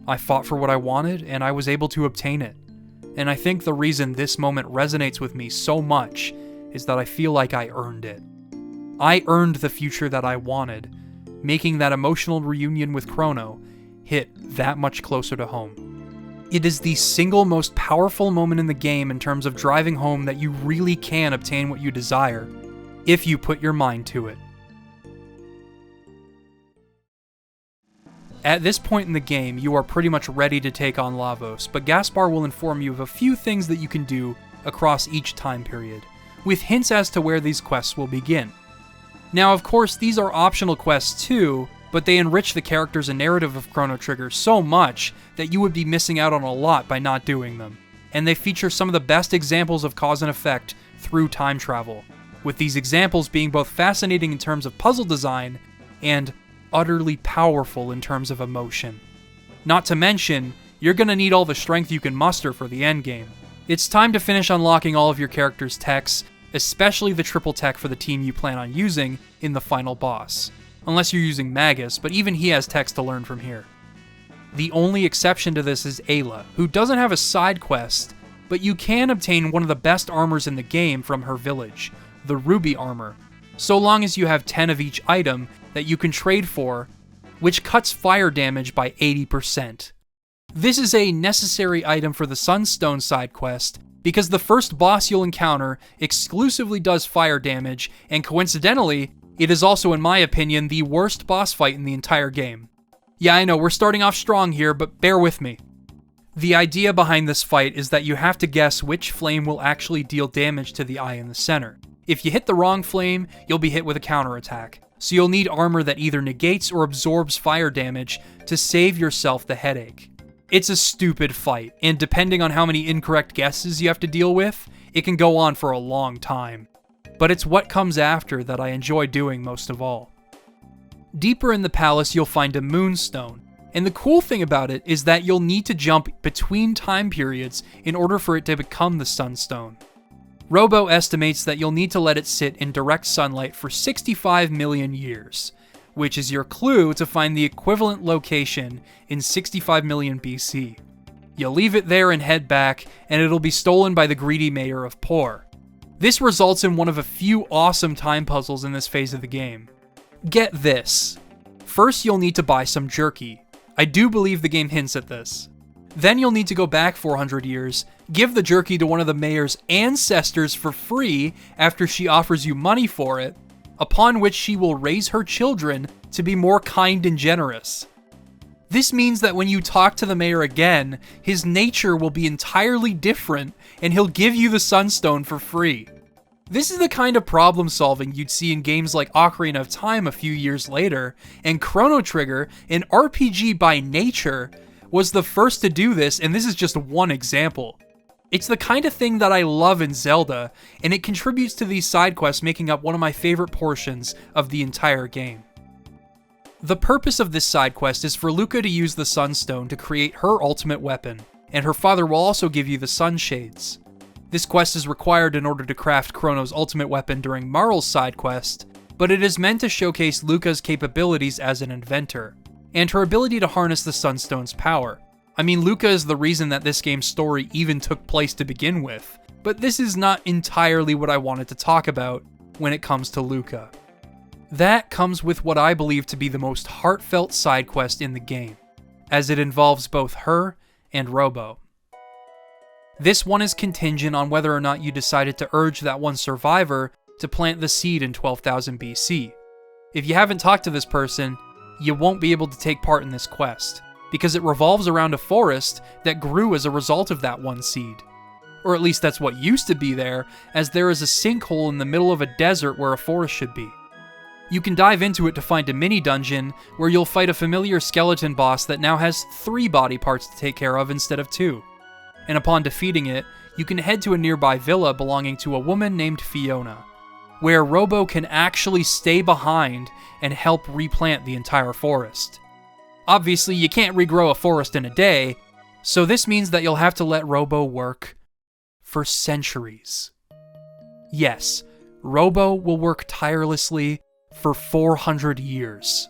I fought for what I wanted, and I was able to obtain it. And I think the reason this moment resonates with me so much is that I feel like I earned it. I earned the future that I wanted, making that emotional reunion with Chrono hit that much closer to home. It is the single most powerful moment in the game in terms of driving home that you really can obtain what you desire, if you put your mind to it. At this point in the game, you are pretty much ready to take on Lavos, but Gaspar will inform you of a few things that you can do across each time period, with hints as to where these quests will begin. Now, of course, these are optional quests too, but they enrich the characters and narrative of Chrono Trigger so much that you would be missing out on a lot by not doing them. And they feature some of the best examples of cause and effect through time travel, with these examples being both fascinating in terms of puzzle design and utterly powerful in terms of emotion. Not to mention, you're gonna need all the strength you can muster for the endgame. It's time to finish unlocking all of your character's techs, especially the triple tech for the team you plan on using in the final boss. Unless you're using Magus, but even he has techs to learn from here. The only exception to this is Ayla, who doesn't have a side quest, but you can obtain one of the best armors in the game from her village, the Ruby armor, so long as you have 10 of each item that you can trade for, which cuts fire damage by 80%. This is a necessary item for the Sunstone side quest, because the first boss you'll encounter exclusively does fire damage, and coincidentally, it is also, in my opinion, the worst boss fight in the entire game. Yeah, I know, we're starting off strong here, but bear with me. The idea behind this fight is that you have to guess which flame will actually deal damage to the eye in the center. If you hit the wrong flame, you'll be hit with a counterattack, so you'll need armor that either negates or absorbs fire damage to save yourself the headache. It's a stupid fight, and depending on how many incorrect guesses you have to deal with, it can go on for a long time. But it's what comes after that I enjoy doing most of all. Deeper in the palace, you'll find a moonstone, and the cool thing about it is that you'll need to jump between time periods in order for it to become the sunstone. Robo estimates that you'll need to let it sit in direct sunlight for 65 million years, which is your clue to find the equivalent location in 65 million BC. You'll leave it there and head back, and it'll be stolen by the greedy mayor of Por. This results in one of a few awesome time puzzles in this phase of the game. Get this. First, you'll need to buy some jerky. I do believe the game hints at this. Then you'll need to go back 400 years, give the jerky to one of the mayor's ancestors for free after she offers you money for it, upon which she will raise her children to be more kind and generous. This means that when you talk to the mayor again, his nature will be entirely different, and he'll give you the Sunstone for free. This is the kind of problem solving you'd see in games like Ocarina of Time a few years later, and Chrono Trigger, an RPG by nature, was the first to do this, and this is just one example. It's the kind of thing that I love in Zelda, and it contributes to these side quests making up one of my favorite portions of the entire game. The purpose of this side quest is for Luca to use the Sunstone to create her ultimate weapon, and her father will also give you the Sunshades. This quest is required in order to craft Chrono's ultimate weapon during Marl's side quest, but it is meant to showcase Luca's capabilities as an inventor, and her ability to harness the Sunstone's power. I mean, Luca is the reason that this game's story even took place to begin with, but this is not entirely what I wanted to talk about when it comes to Luca. That comes with what I believe to be the most heartfelt side quest in the game, as it involves both her and Robo. This one is contingent on whether or not you decided to urge that one survivor to plant the seed in 12,000 BC. If you haven't talked to this person, you won't be able to take part in this quest, because it revolves around a forest that grew as a result of that one seed. Or at least that's what used to be there, as there is a sinkhole in the middle of a desert where a forest should be. You can dive into it to find a mini-dungeon where you'll fight a familiar skeleton boss that now has 3 body parts to take care of instead of 2. And upon defeating it, you can head to a nearby villa belonging to a woman named Fiona, where Robo can actually stay behind and help replant the entire forest. Obviously, you can't regrow a forest in a day, so this means that you'll have to let Robo work for centuries. Yes, Robo will work tirelessly for 400 years.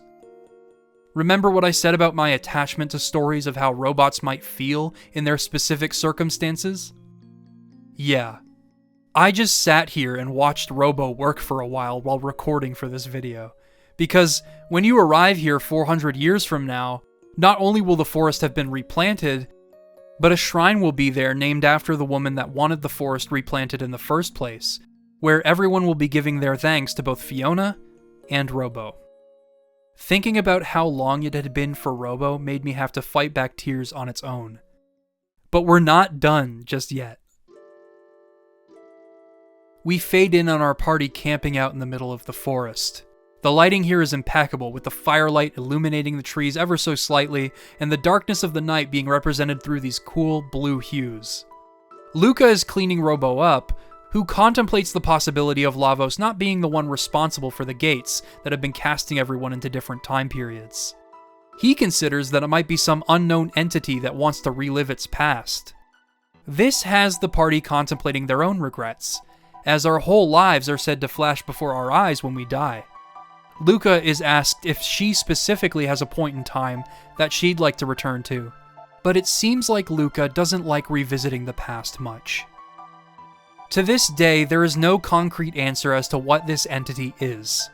Remember what I said about my attachment to stories of how robots might feel in their specific circumstances? Yeah, I just sat here and watched Robo work for a while recording for this video. Because when you arrive here 400 years from now, not only will the forest have been replanted, but a shrine will be there named after the woman that wanted the forest replanted in the first place, where everyone will be giving their thanks to both Fiona and Robo. Thinking about how long it had been for Robo made me have to fight back tears on its own. But we're not done just yet. We fade in on our party camping out in the middle of the forest. The lighting here is impeccable, with the firelight illuminating the trees ever so slightly, and the darkness of the night being represented through these cool blue hues. Luca is cleaning Robo up, who contemplates the possibility of Lavos not being the one responsible for the gates that have been casting everyone into different time periods. He considers that it might be some unknown entity that wants to relive its past. This has the party contemplating their own regrets, as our whole lives are said to flash before our eyes when we die. Luca is asked if she specifically has a point in time that she'd like to return to, but it seems like Luca doesn't like revisiting the past much. To this day, there is no concrete answer as to what this entity is.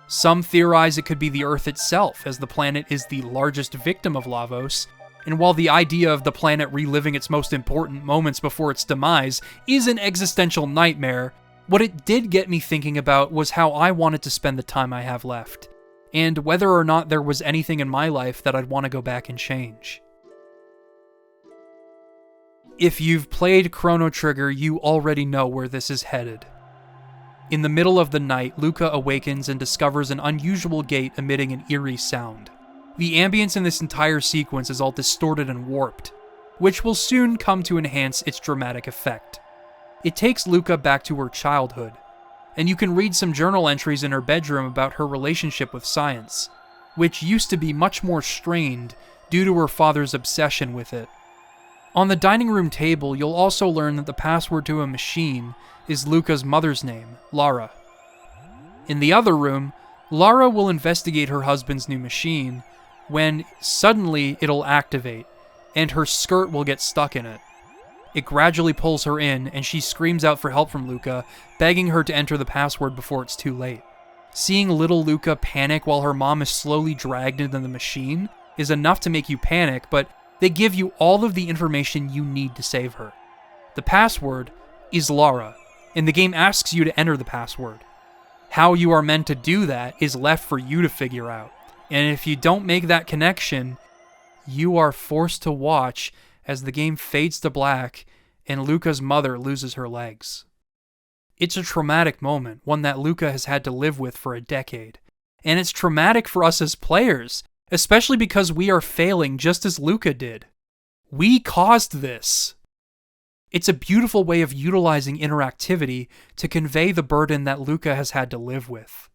Some theorize it could be the Earth itself, as the planet is the largest victim of Lavos, and while the idea of the planet reliving its most important moments before its demise is an existential nightmare, what it did get me thinking about was how I wanted to spend the time I have left, and whether or not there was anything in my life that I'd want to go back and change. If you've played Chrono Trigger, you already know where this is headed. In the middle of the night, Luca awakens and discovers an unusual gate emitting an eerie sound. The ambience in this entire sequence is all distorted and warped, which will soon come to enhance its dramatic effect. It takes Luca back to her childhood, and you can read some journal entries in her bedroom about her relationship with science, which used to be much more strained due to her father's obsession with it. On the dining room table, you'll also learn that the password to a machine is Luca's mother's name, Lara. In the other room, Lara will investigate her husband's new machine, when suddenly it'll activate, and her skirt will get stuck in it. It gradually pulls her in, and she screams out for help from Luca, begging her to enter the password before it's too late. Seeing little Luca panic while her mom is slowly dragged into the machine is enough to make you panic, but they give you all of the information you need to save her. The password is Lara, and the game asks you to enter the password. How you are meant to do that is left for you to figure out. And if you don't make that connection, you are forced to watch as the game fades to black and Luca's mother loses her legs. It's a traumatic moment, one that Luca has had to live with for a decade. And it's traumatic for us as players, especially because we are failing just as Luca did. We caused this. It's a beautiful way of utilizing interactivity to convey the burden that Luca has had to live with.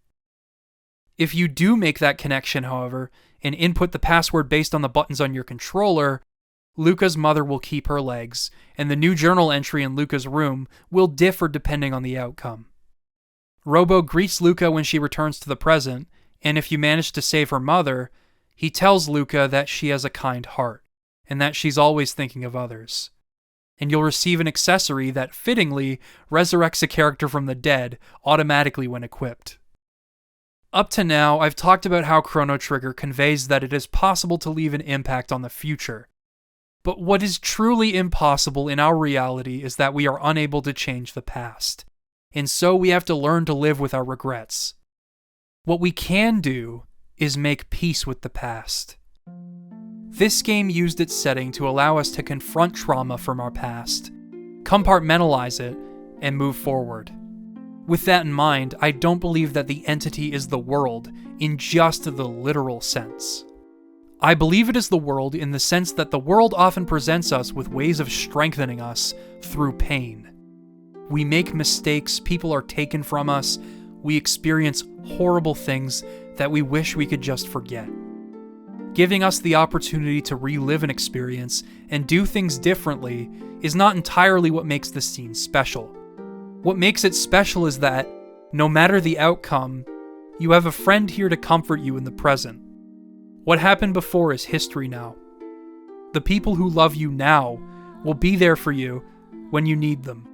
If you do make that connection, however, and input the password based on the buttons on your controller, Luca's mother will keep her legs, and the new journal entry in Luca's room will differ depending on the outcome. Robo greets Luca when she returns to the present, and if you manage to save her mother, he tells Luca that she has a kind heart, and that she's always thinking of others. And you'll receive an accessory that fittingly resurrects a character from the dead automatically when equipped. Up to now, I've talked about how Chrono Trigger conveys that it is possible to leave an impact on the future. But what is truly impossible in our reality is that we are unable to change the past. And so we have to learn to live with our regrets. What we can do is make peace with the past. This game used its setting to allow us to confront trauma from our past, compartmentalize it, and move forward. With that in mind, I don't believe that the entity is the world in just the literal sense. I believe it is the world in the sense that the world often presents us with ways of strengthening us through pain. We make mistakes, people are taken from us, we experience horrible things that we wish we could just forget. Giving us the opportunity to relive an experience and do things differently is not entirely what makes this scene special. What makes it special is that, no matter the outcome, you have a friend here to comfort you in the present. What happened before is history now. The people who love you now will be there for you when you need them.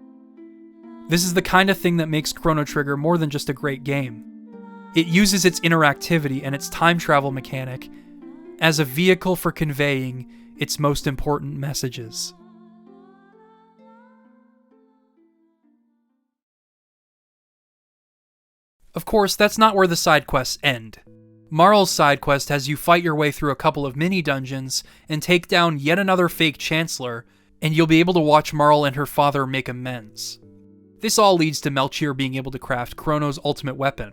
This is the kind of thing that makes Chrono Trigger more than just a great game. It uses its interactivity and its time travel mechanic as a vehicle for conveying its most important messages. Of course, that's not where the side quests end. Marl's side quest has you fight your way through a couple of mini-dungeons and take down yet another fake Chancellor, and you'll be able to watch Marl and her father make amends. This all leads to Melchior being able to craft Chrono's ultimate weapon,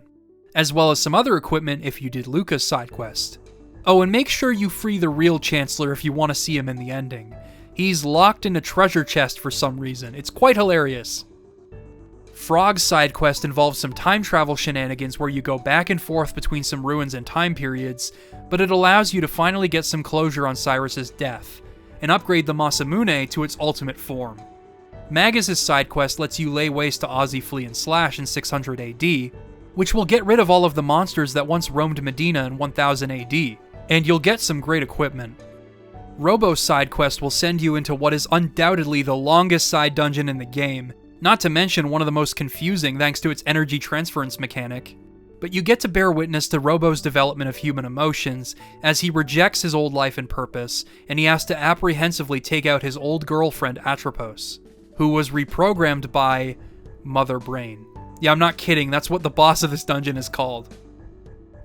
as well as some other equipment if you did Lucca's side quest. Oh, and make sure you free the real Chancellor if you want to see him in the ending. He's locked in a treasure chest for some reason. It's quite hilarious. Frog's side quest involves some time travel shenanigans where you go back and forth between some ruins and time periods, but it allows you to finally get some closure on Cyrus's death, and upgrade the Masamune to its ultimate form. Magus' side quest lets you lay waste to Ozzy, Flea, and Slash in 600 AD, which will get rid of all of the monsters that once roamed Medina in 1000 AD, and you'll get some great equipment. Robo's side quest will send you into what is undoubtedly the longest side dungeon in the game, not to mention one of the most confusing thanks to its energy transference mechanic. But you get to bear witness to Robo's development of human emotions as he rejects his old life and purpose, and he has to apprehensively take out his old girlfriend Atropos, who was reprogrammed by Mother Brain. Yeah, I'm not kidding, that's what the boss of this dungeon is called.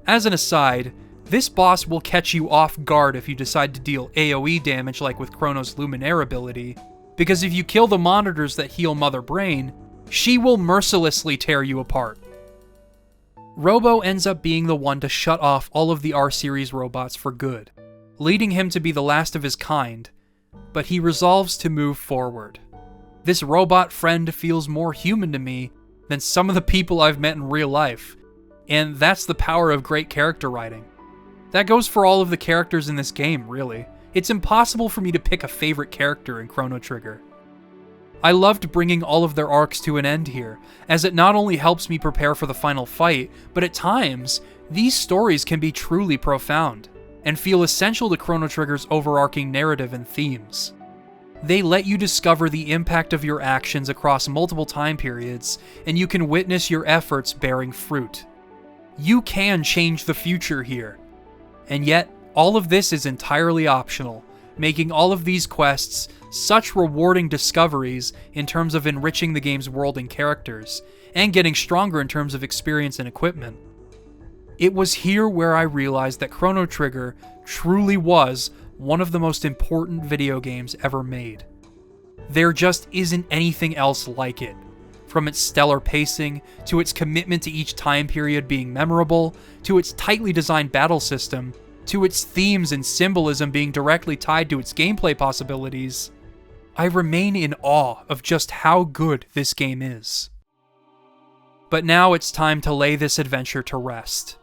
As an aside, this boss will catch you off guard if you decide to deal AoE damage like with Chrono's Luminaire ability, because if you kill the monitors that heal Mother Brain, she will mercilessly tear you apart. Robo ends up being the one to shut off all of the R-Series robots for good, leading him to be the last of his kind, but he resolves to move forward. This robot friend feels more human to me than some of the people I've met in real life, and that's the power of great character writing. That goes for all of the characters in this game, really. It's impossible for me to pick a favorite character in Chrono Trigger. I loved bringing all of their arcs to an end here, as it not only helps me prepare for the final fight, but at times, these stories can be truly profound, and feel essential to Chrono Trigger's overarching narrative and themes. They let you discover the impact of your actions across multiple time periods, and you can witness your efforts bearing fruit. You can change the future here, and yet, all of this is entirely optional, making all of these quests such rewarding discoveries in terms of enriching the game's world and characters, and getting stronger in terms of experience and equipment. It was here where I realized that Chrono Trigger truly was one of the most important video games ever made. There just isn't anything else like it. From its stellar pacing, to its commitment to each time period being memorable, to its tightly designed battle system, to its themes and symbolism being directly tied to its gameplay possibilities, I remain in awe of just how good this game is. But now it's time to lay this adventure to rest.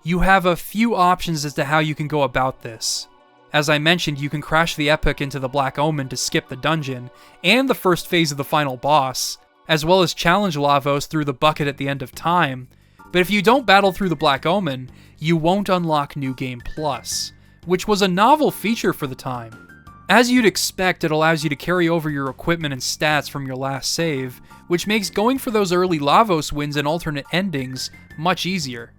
You have a few options as to how you can go about this. As I mentioned, you can crash the Epic into the Black Omen to skip the dungeon, and the first phase of the final boss, as well as challenge Lavos through the bucket at the end of time. But if you don't battle through the Black Omen, you won't unlock New Game Plus, which was a novel feature for the time. As you'd expect, it allows you to carry over your equipment and stats from your last save, which makes going for those early Lavos wins and alternate endings much easier.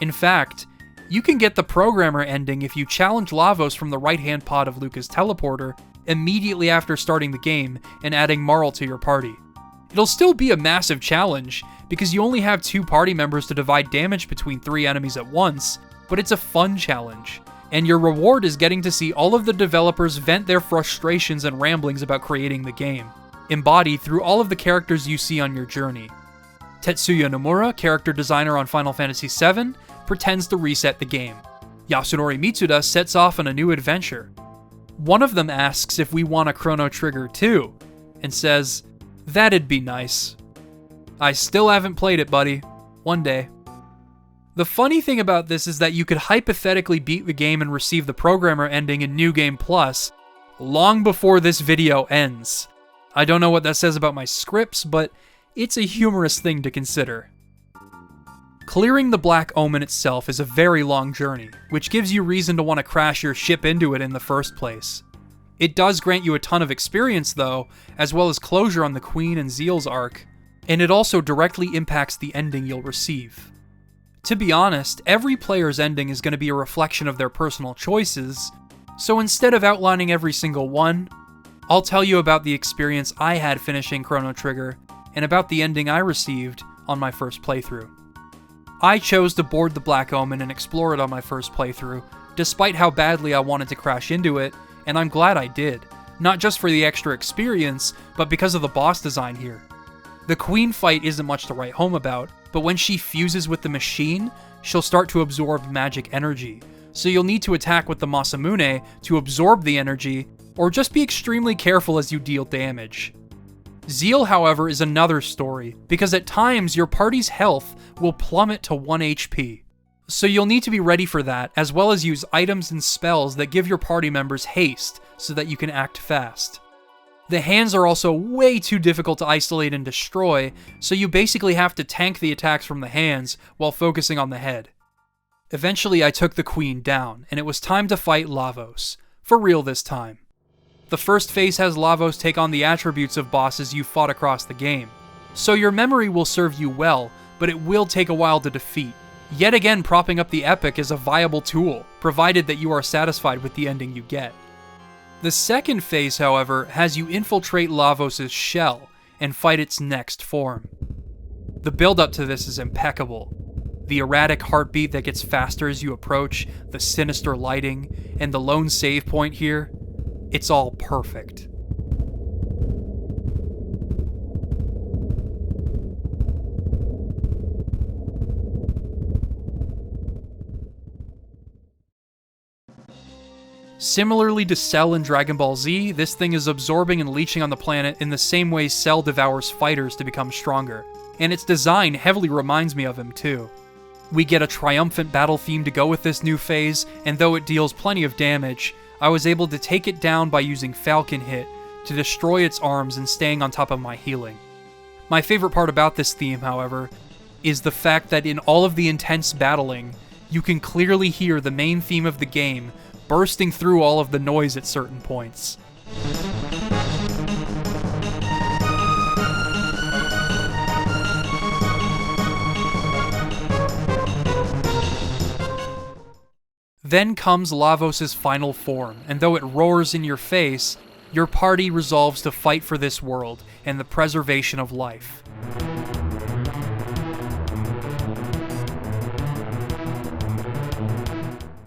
In fact, you can get the programmer ending if you challenge Lavos from the right-hand pod of Lucca's teleporter immediately after starting the game and adding Marl to your party. It'll still be a massive challenge, because you only have 2 party members to divide damage between 3 enemies at once, but it's a fun challenge, and your reward is getting to see all of the developers vent their frustrations and ramblings about creating the game, embodied through all of the characters you see on your journey. Tetsuya Nomura, character designer on Final Fantasy VII, pretends to reset the game. Yasunori Mitsuda sets off on a new adventure. One of them asks if we want a Chrono Trigger too, and says, "That'd be nice." I still haven't played it, buddy. One day. The funny thing about this is that you could hypothetically beat the game and receive the programmer ending in New Game Plus long before this video ends. I don't know what that says about my scripts, but it's a humorous thing to consider. Clearing the Black Omen itself is a very long journey, which gives you reason to want to crash your ship into it in the first place. It does grant you a ton of experience though, as well as closure on the Queen and Zeal's arc, and it also directly impacts the ending you'll receive. To be honest, every player's ending is going to be a reflection of their personal choices, so instead of outlining every single one, I'll tell you about the experience I had finishing Chrono Trigger, and about the ending I received on my first playthrough. I chose to board the Black Omen and explore it on my first playthrough, despite how badly I wanted to crash into it, and I'm glad I did. Not just for the extra experience, but because of the boss design here. The Queen fight isn't much to write home about, but when she fuses with the machine, she'll start to absorb magic energy, so you'll need to attack with the Masamune to absorb the energy, or just be extremely careful as you deal damage. Zeal, however, is another story, because at times your party's health will plummet to 1 HP. So you'll need to be ready for that, as well as use items and spells that give your party members haste, so that you can act fast. The hands are also way too difficult to isolate and destroy, so you basically have to tank the attacks from the hands while focusing on the head. Eventually I took the Queen down, and it was time to fight Lavos. For real this time. The first phase has Lavos take on the attributes of bosses you fought across the game, so your memory will serve you well, but it will take a while to defeat. Yet again, propping up the epic is a viable tool, provided that you are satisfied with the ending you get. The second phase, however, has you infiltrate Lavos' shell and fight its next form. The build-up to this is impeccable. The erratic heartbeat that gets faster as you approach, the sinister lighting, and the lone save point here, it's all perfect. Similarly to Cell in Dragon Ball Z, this thing is absorbing and leeching on the planet in the same way Cell devours fighters to become stronger, and its design heavily reminds me of him too. We get a triumphant battle theme to go with this new phase, and though it deals plenty of damage, I was able to take it down by using Falcon Hit to destroy its arms and staying on top of my healing. My favorite part about this theme, however, is the fact that in all of the intense battling, you can clearly hear the main theme of the game bursting through all of the noise at certain points. Then comes Lavos' final form, and though it roars in your face, your party resolves to fight for this world and the preservation of life.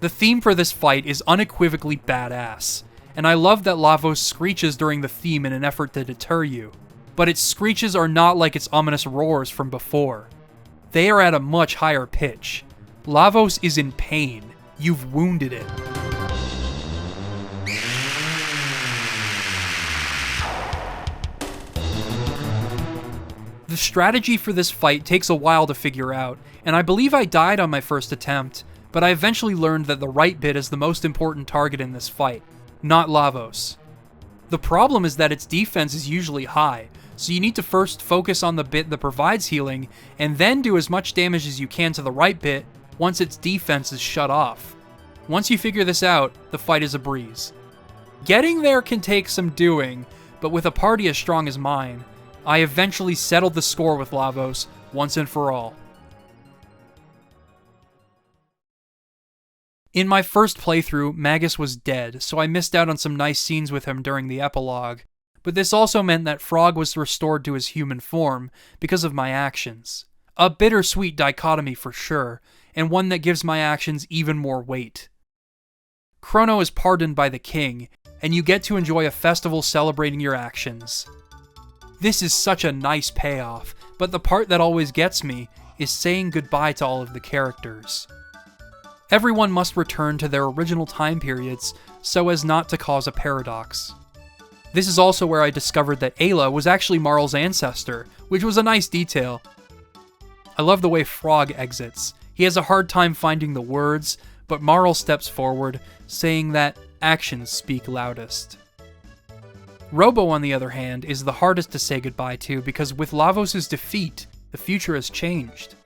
The theme for this fight is unequivocally badass, and I love that Lavos screeches during the theme in an effort to deter you, but its screeches are not like its ominous roars from before. They are at a much higher pitch. Lavos is in pain. You've wounded it. The strategy for this fight takes a while to figure out, and I believe I died on my first attempt, but I eventually learned that the right bit is the most important target in this fight, not Lavos. The problem is that its defense is usually high, so you need to first focus on the bit that provides healing, and then do as much damage as you can to the right bit once its defense is shut off. Once you figure this out, the fight is a breeze. Getting there can take some doing, but with a party as strong as mine, I eventually settled the score with Lavos once and for all. In my first playthrough, Magus was dead, so I missed out on some nice scenes with him during the epilogue, but this also meant that Frog was restored to his human form because of my actions. A bittersweet dichotomy for sure, and one that gives my actions even more weight. Chrono is pardoned by the king, and you get to enjoy a festival celebrating your actions. This is such a nice payoff, but the part that always gets me is saying goodbye to all of the characters. Everyone must return to their original time periods so as not to cause a paradox. This is also where I discovered that Ayla was actually Marl's ancestor, which was a nice detail. I love the way Frog exits. He has a hard time finding the words, but Marl steps forward, saying that actions speak loudest. Robo, on the other hand, is the hardest to say goodbye to because with Lavos' defeat, the future has changed.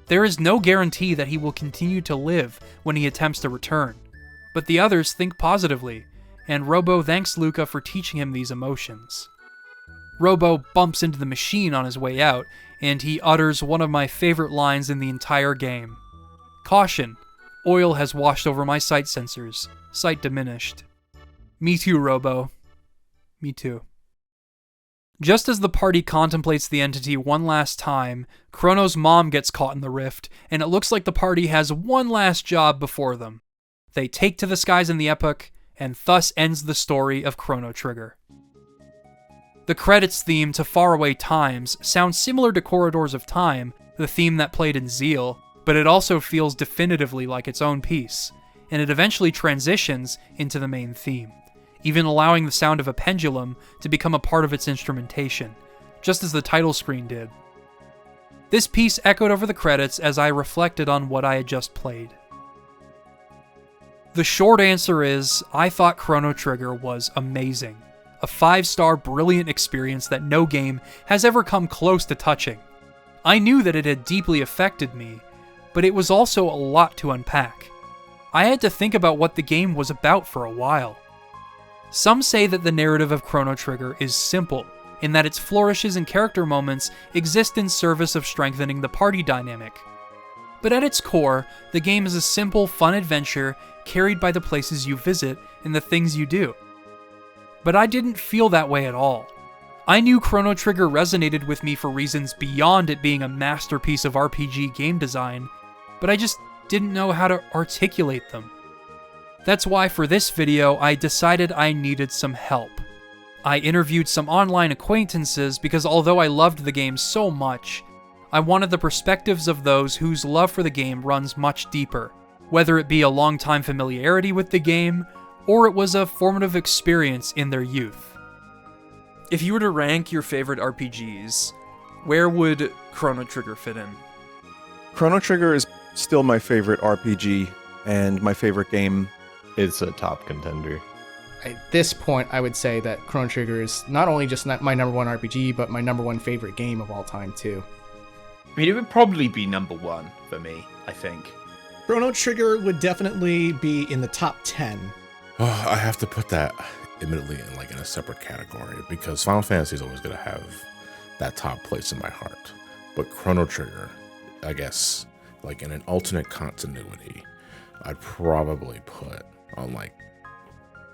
There is no guarantee that he will continue to live when he attempts to return, but the others think positively, and Robo thanks Luca for teaching him these emotions. Robo bumps into the machine on his way out, and he utters one of my favorite lines in the entire game. "Caution, oil has washed over my sight sensors. Sight diminished." Me too, Robo. Me too. Just as the party contemplates the entity one last time, Chrono's mom gets caught in the rift, and it looks like the party has one last job before them. They take to the skies in the epoch, and thus ends the story of Chrono Trigger. The credits theme to Faraway Times sounds similar to Corridors of Time, the theme that played in Zeal, but it also feels definitively like its own piece, and it eventually transitions into the main theme, even allowing the sound of a pendulum to become a part of its instrumentation, just as the title screen did. This piece echoed over the credits as I reflected on what I had just played. The short answer is, I thought Chrono Trigger was amazing. A 5-star brilliant experience that no game has ever come close to touching. I knew that it had deeply affected me, but it was also a lot to unpack. I had to think about what the game was about for a while. Some say that the narrative of Chrono Trigger is simple, in that its flourishes and character moments exist in service of strengthening the party dynamic. But at its core, the game is a simple, fun adventure carried by the places you visit and the things you do. But I didn't feel that way at all. I knew Chrono Trigger resonated with me for reasons beyond it being a masterpiece of RPG game design, but I just didn't know how to articulate them. That's why for this video, I decided I needed some help. I interviewed some online acquaintances because although I loved the game so much, I wanted the perspectives of those whose love for the game runs much deeper, whether it be a long-time familiarity with the game, or it was a formative experience in their youth. If you were to rank your favorite RPGs, where would Chrono Trigger fit in? Chrono Trigger is still my favorite RPG and my favorite game. It's a top contender. At this point, I would say that Chrono Trigger is not only just my number one RPG, but my number one favorite game of all time, too. I mean, it would probably be number one for me, I think. Chrono Trigger would definitely be in the top 10. Oh, I have to put that admittedly in a separate category because Final Fantasy is always going to have that top place in my heart. But Chrono Trigger, I guess, in an alternate continuity, I'd probably put on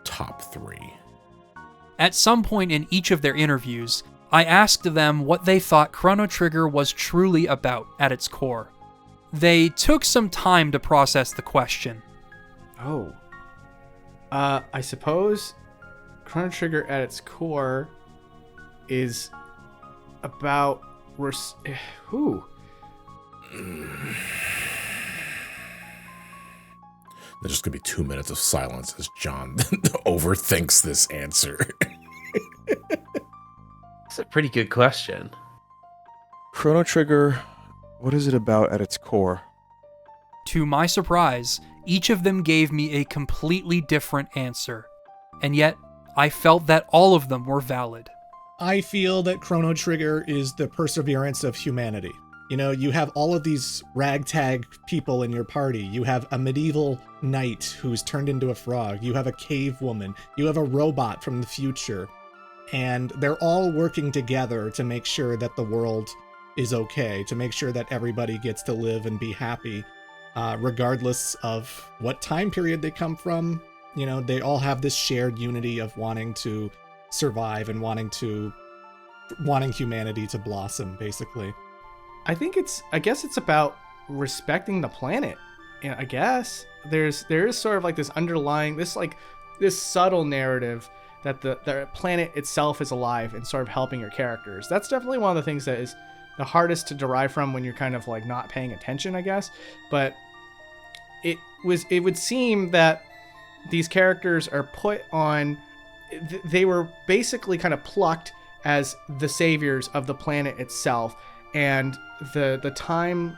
top 3. At some point in each of their interviews, I asked them what they thought Chrono Trigger was truly about at its core. They took some time to process the question. I suppose Chrono Trigger at its core is about... There's just going to be 2 minutes of silence as John overthinks this answer. That's a pretty good question. Chrono Trigger, what is it about at its core? To my surprise, each of them gave me a completely different answer. And yet, I felt that all of them were valid. I feel that Chrono Trigger is the perseverance of humanity. You know, you have all of these ragtag people in your party. You have a medieval knight who's turned into a frog. You have a cave woman. You have a robot from the future. And they're all working together to make sure that the world is okay, to make sure that everybody gets to live and be happy, regardless of what time period they come from. You know, they all have this shared unity of wanting to survive and wanting humanity to blossom, basically. I guess it's about respecting the planet. Yeah, I guess there is sort of this underlying, this subtle narrative that the planet itself is alive and sort of helping your characters. That's definitely one of the things that is the hardest to derive from when you're kind of not paying attention, I guess. But it would seem that these characters are put on, they were basically kind of plucked as the saviors of the planet itself. And the time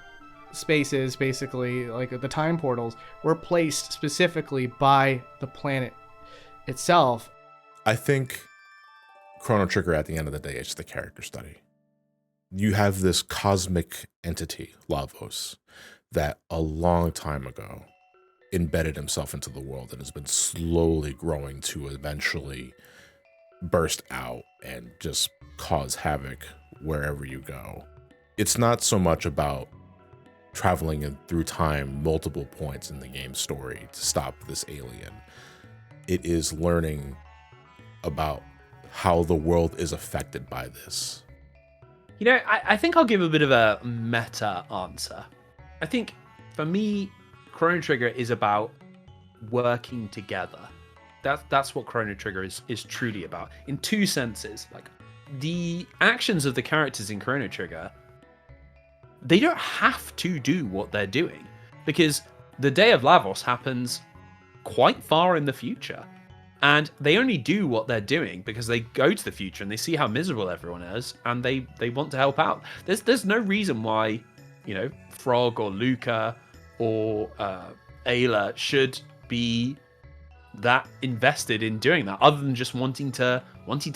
spaces, basically, the time portals, were placed specifically by the planet itself. I think Chrono Trigger, at the end of the day, is the character study. You have this cosmic entity, Lavos, that a long time ago embedded himself into the world and has been slowly growing to eventually burst out and just cause havoc wherever you go. It's not so much about traveling through time multiple points in the game's story to stop this alien. It is learning about how the world is affected by this. You know, I think I'll give a bit of a meta answer. I think for me, Chrono Trigger is about working together. That's what Chrono Trigger is truly about, in two senses. Like, the actions of the characters in Chrono Trigger, they don't have to do what they're doing, because the Day of Lavos happens quite far in the future, and they only do what they're doing because they go to the future and they see how miserable everyone is, and they want to help out. There's no reason why, you know, Frog or Luca or Ayla should be that invested in doing that, other than just wanting to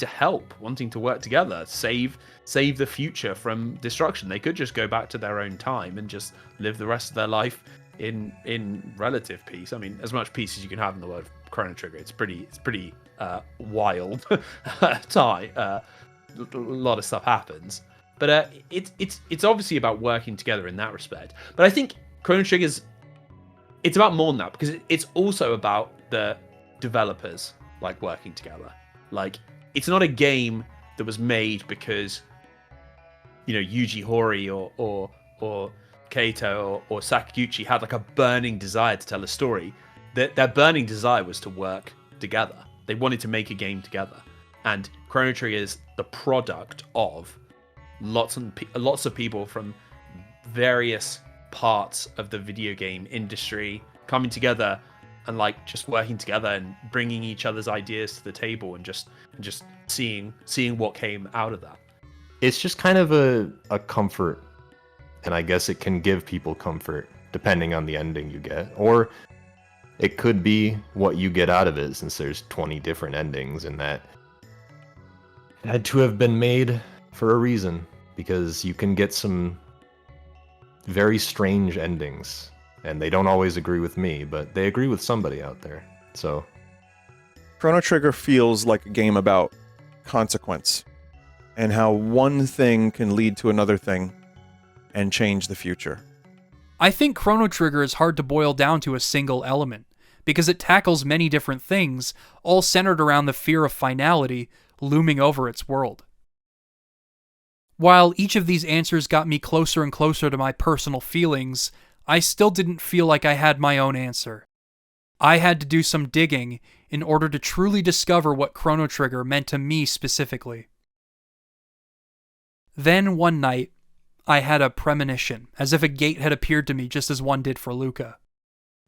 help, wanting to work together, save the future from destruction. They could just go back to their own time and just live the rest of their life in relative peace. I mean, as much peace as you can have in the world of Chrono Trigger. It's pretty wild time. A lot of stuff happens, but it's obviously about working together in that respect. But I think Chrono Trigger's, it's about more than that, because it's also about the developers like working together. Like, it's not a game that was made because, you know, Yuji Horii or Kaito or Sakaguchi had like a burning desire to tell a story. Their burning desire was to work together. They wanted to make a game together, and Chrono Trigger is the product of lots of people from various parts of the video game industry coming together and like just working together and bringing each other's ideas to the table and just seeing what came out of that. It's just kind of a comfort, and I guess it can give people comfort depending on the ending you get, or it could be what you get out of it, since there's 20 different endings, and that had to have been made for a reason, because you can get some very strange endings, and they don't always agree with me, but they agree with somebody out there. So Chrono Trigger feels like a game about consequence and how one thing can lead to another thing and change the future. I think Chrono Trigger is hard to boil down to a single element, because it tackles many different things, all centered around the fear of finality looming over its world. While each of these answers got me closer and closer to my personal feelings, I still didn't feel like I had my own answer. I had to do some digging in order to truly discover what Chrono Trigger meant to me specifically. Then one night, I had a premonition, as if a gate had appeared to me just as one did for Luca.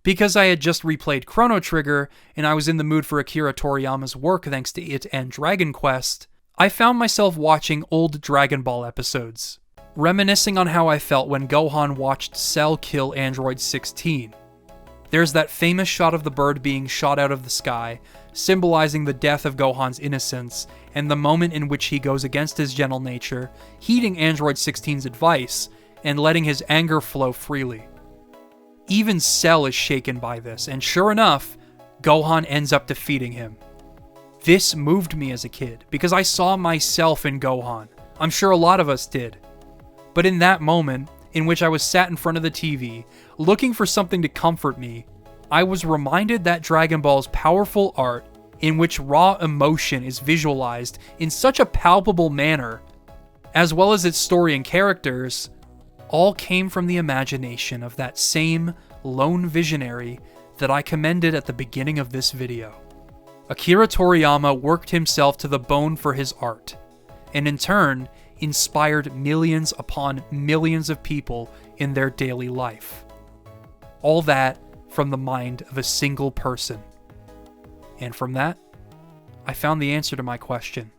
Because I had just replayed Chrono Trigger, and I was in the mood for Akira Toriyama's work thanks to it and Dragon Quest, I found myself watching old Dragon Ball episodes, reminiscing on how I felt when Gohan watched Cell kill Android 16. There's that famous shot of the bird being shot out of the sky, symbolizing the death of Gohan's innocence, and the moment in which he goes against his gentle nature, heeding Android 16's advice, and letting his anger flow freely. Even Cell is shaken by this, and sure enough, Gohan ends up defeating him. This moved me as a kid, because I saw myself in Gohan. I'm sure a lot of us did. But in that moment, in which I was sat in front of the TV, looking for something to comfort me, I was reminded that Dragon Ball's powerful art, in which raw emotion is visualized in such a palpable manner, as well as its story and characters, all came from the imagination of that same lone visionary that I commended at the beginning of this video. Akira Toriyama worked himself to the bone for his art, and in turn, inspired millions upon millions of people in their daily life. All that from the mind of a single person. And from that, I found the answer to my question.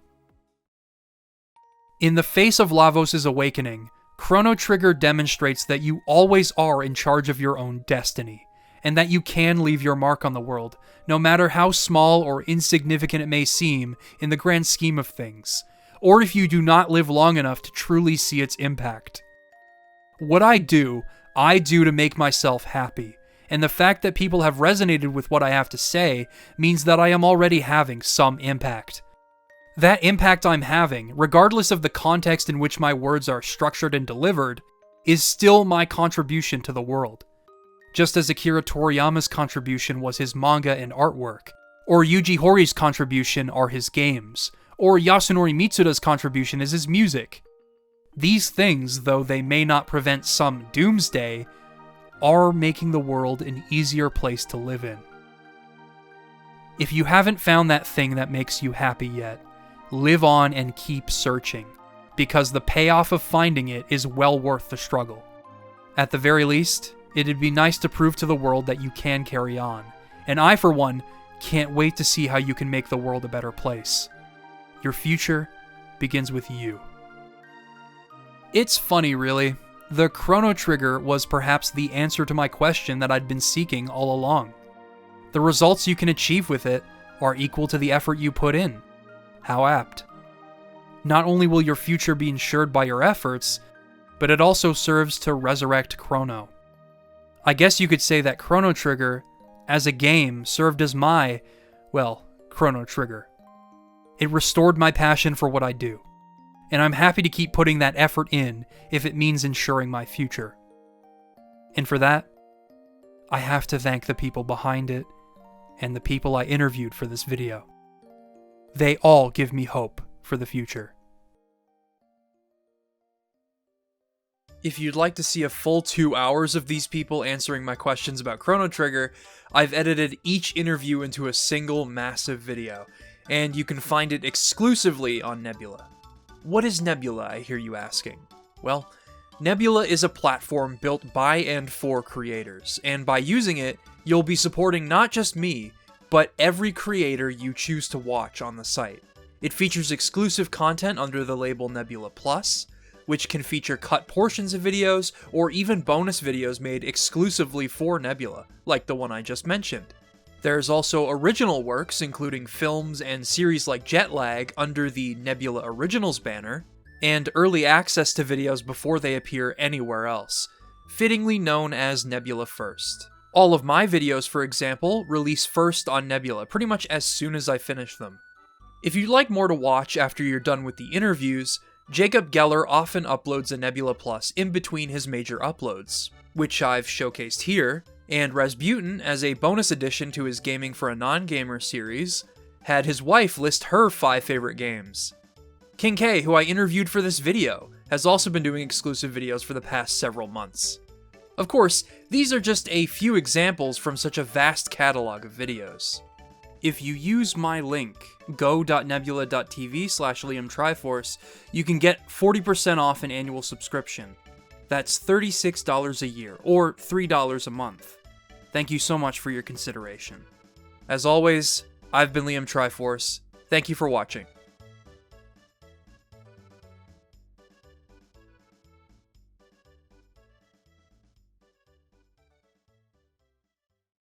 In the face of Lavos' awakening, Chrono Trigger demonstrates that you always are in charge of your own destiny, and that you can leave your mark on the world, no matter how small or insignificant it may seem in the grand scheme of things, or if you do not live long enough to truly see its impact. What I do to make myself happy, and the fact that people have resonated with what I have to say means that I am already having some impact. That impact I'm having, regardless of the context in which my words are structured and delivered, is still my contribution to the world. Just as Akira Toriyama's contribution was his manga and artwork, or Yuji Horii contribution are his games, or Yasunori Mitsuda's contribution is his music. These things, though they may not prevent some doomsday, are making the world an easier place to live in. If you haven't found that thing that makes you happy yet, live on and keep searching, because the payoff of finding it is well worth the struggle. At the very least, it'd be nice to prove to the world that you can carry on, and I, for one, can't wait to see how you can make the world a better place. Your future begins with you. It's funny, really. The Chrono Trigger was perhaps the answer to my question that I'd been seeking all along. The results you can achieve with it are equal to the effort you put in. How apt. Not only will your future be ensured by your efforts, but it also serves to resurrect Chrono. I guess you could say that Chrono Trigger, as a game, served as my, well, Chrono Trigger. It restored my passion for what I do, and I'm happy to keep putting that effort in if it means ensuring my future. And for that, I have to thank the people behind it and the people I interviewed for this video. They all give me hope for the future. If you'd like to see a full 2 hours of these people answering my questions about Chrono Trigger, I've edited each interview into a single massive video, and you can find it exclusively on Nebula. What is Nebula, I hear you asking? Well, Nebula is a platform built by and for creators, and by using it, you'll be supporting not just me, but every creator you choose to watch on the site. It features exclusive content under the label Nebula Plus, which can feature cut portions of videos, or even bonus videos made exclusively for Nebula, like the one I just mentioned. There's also original works, including films and series like Jetlag under the Nebula Originals banner, and early access to videos before they appear anywhere else, fittingly known as Nebula First. All of my videos, for example, release first on Nebula pretty much as soon as I finish them. If you'd like more to watch after you're done with the interviews, Jacob Geller often uploads a Nebula Plus in between his major uploads, which I've showcased here, and Rasputin, as a bonus addition to his Gaming for a Non-Gamer series, had his wife list her 5 favorite games. King K, who I interviewed for this video, has also been doing exclusive videos for the past several months. Of course, these are just a few examples from such a vast catalog of videos. If you use my link, go.nebula.tv/LiamTriforce, you can get 40% off an annual subscription. That's $36 a year, or $3 a month. Thank you so much for your consideration. As always, I've been Liam Triforce. Thank you for watching.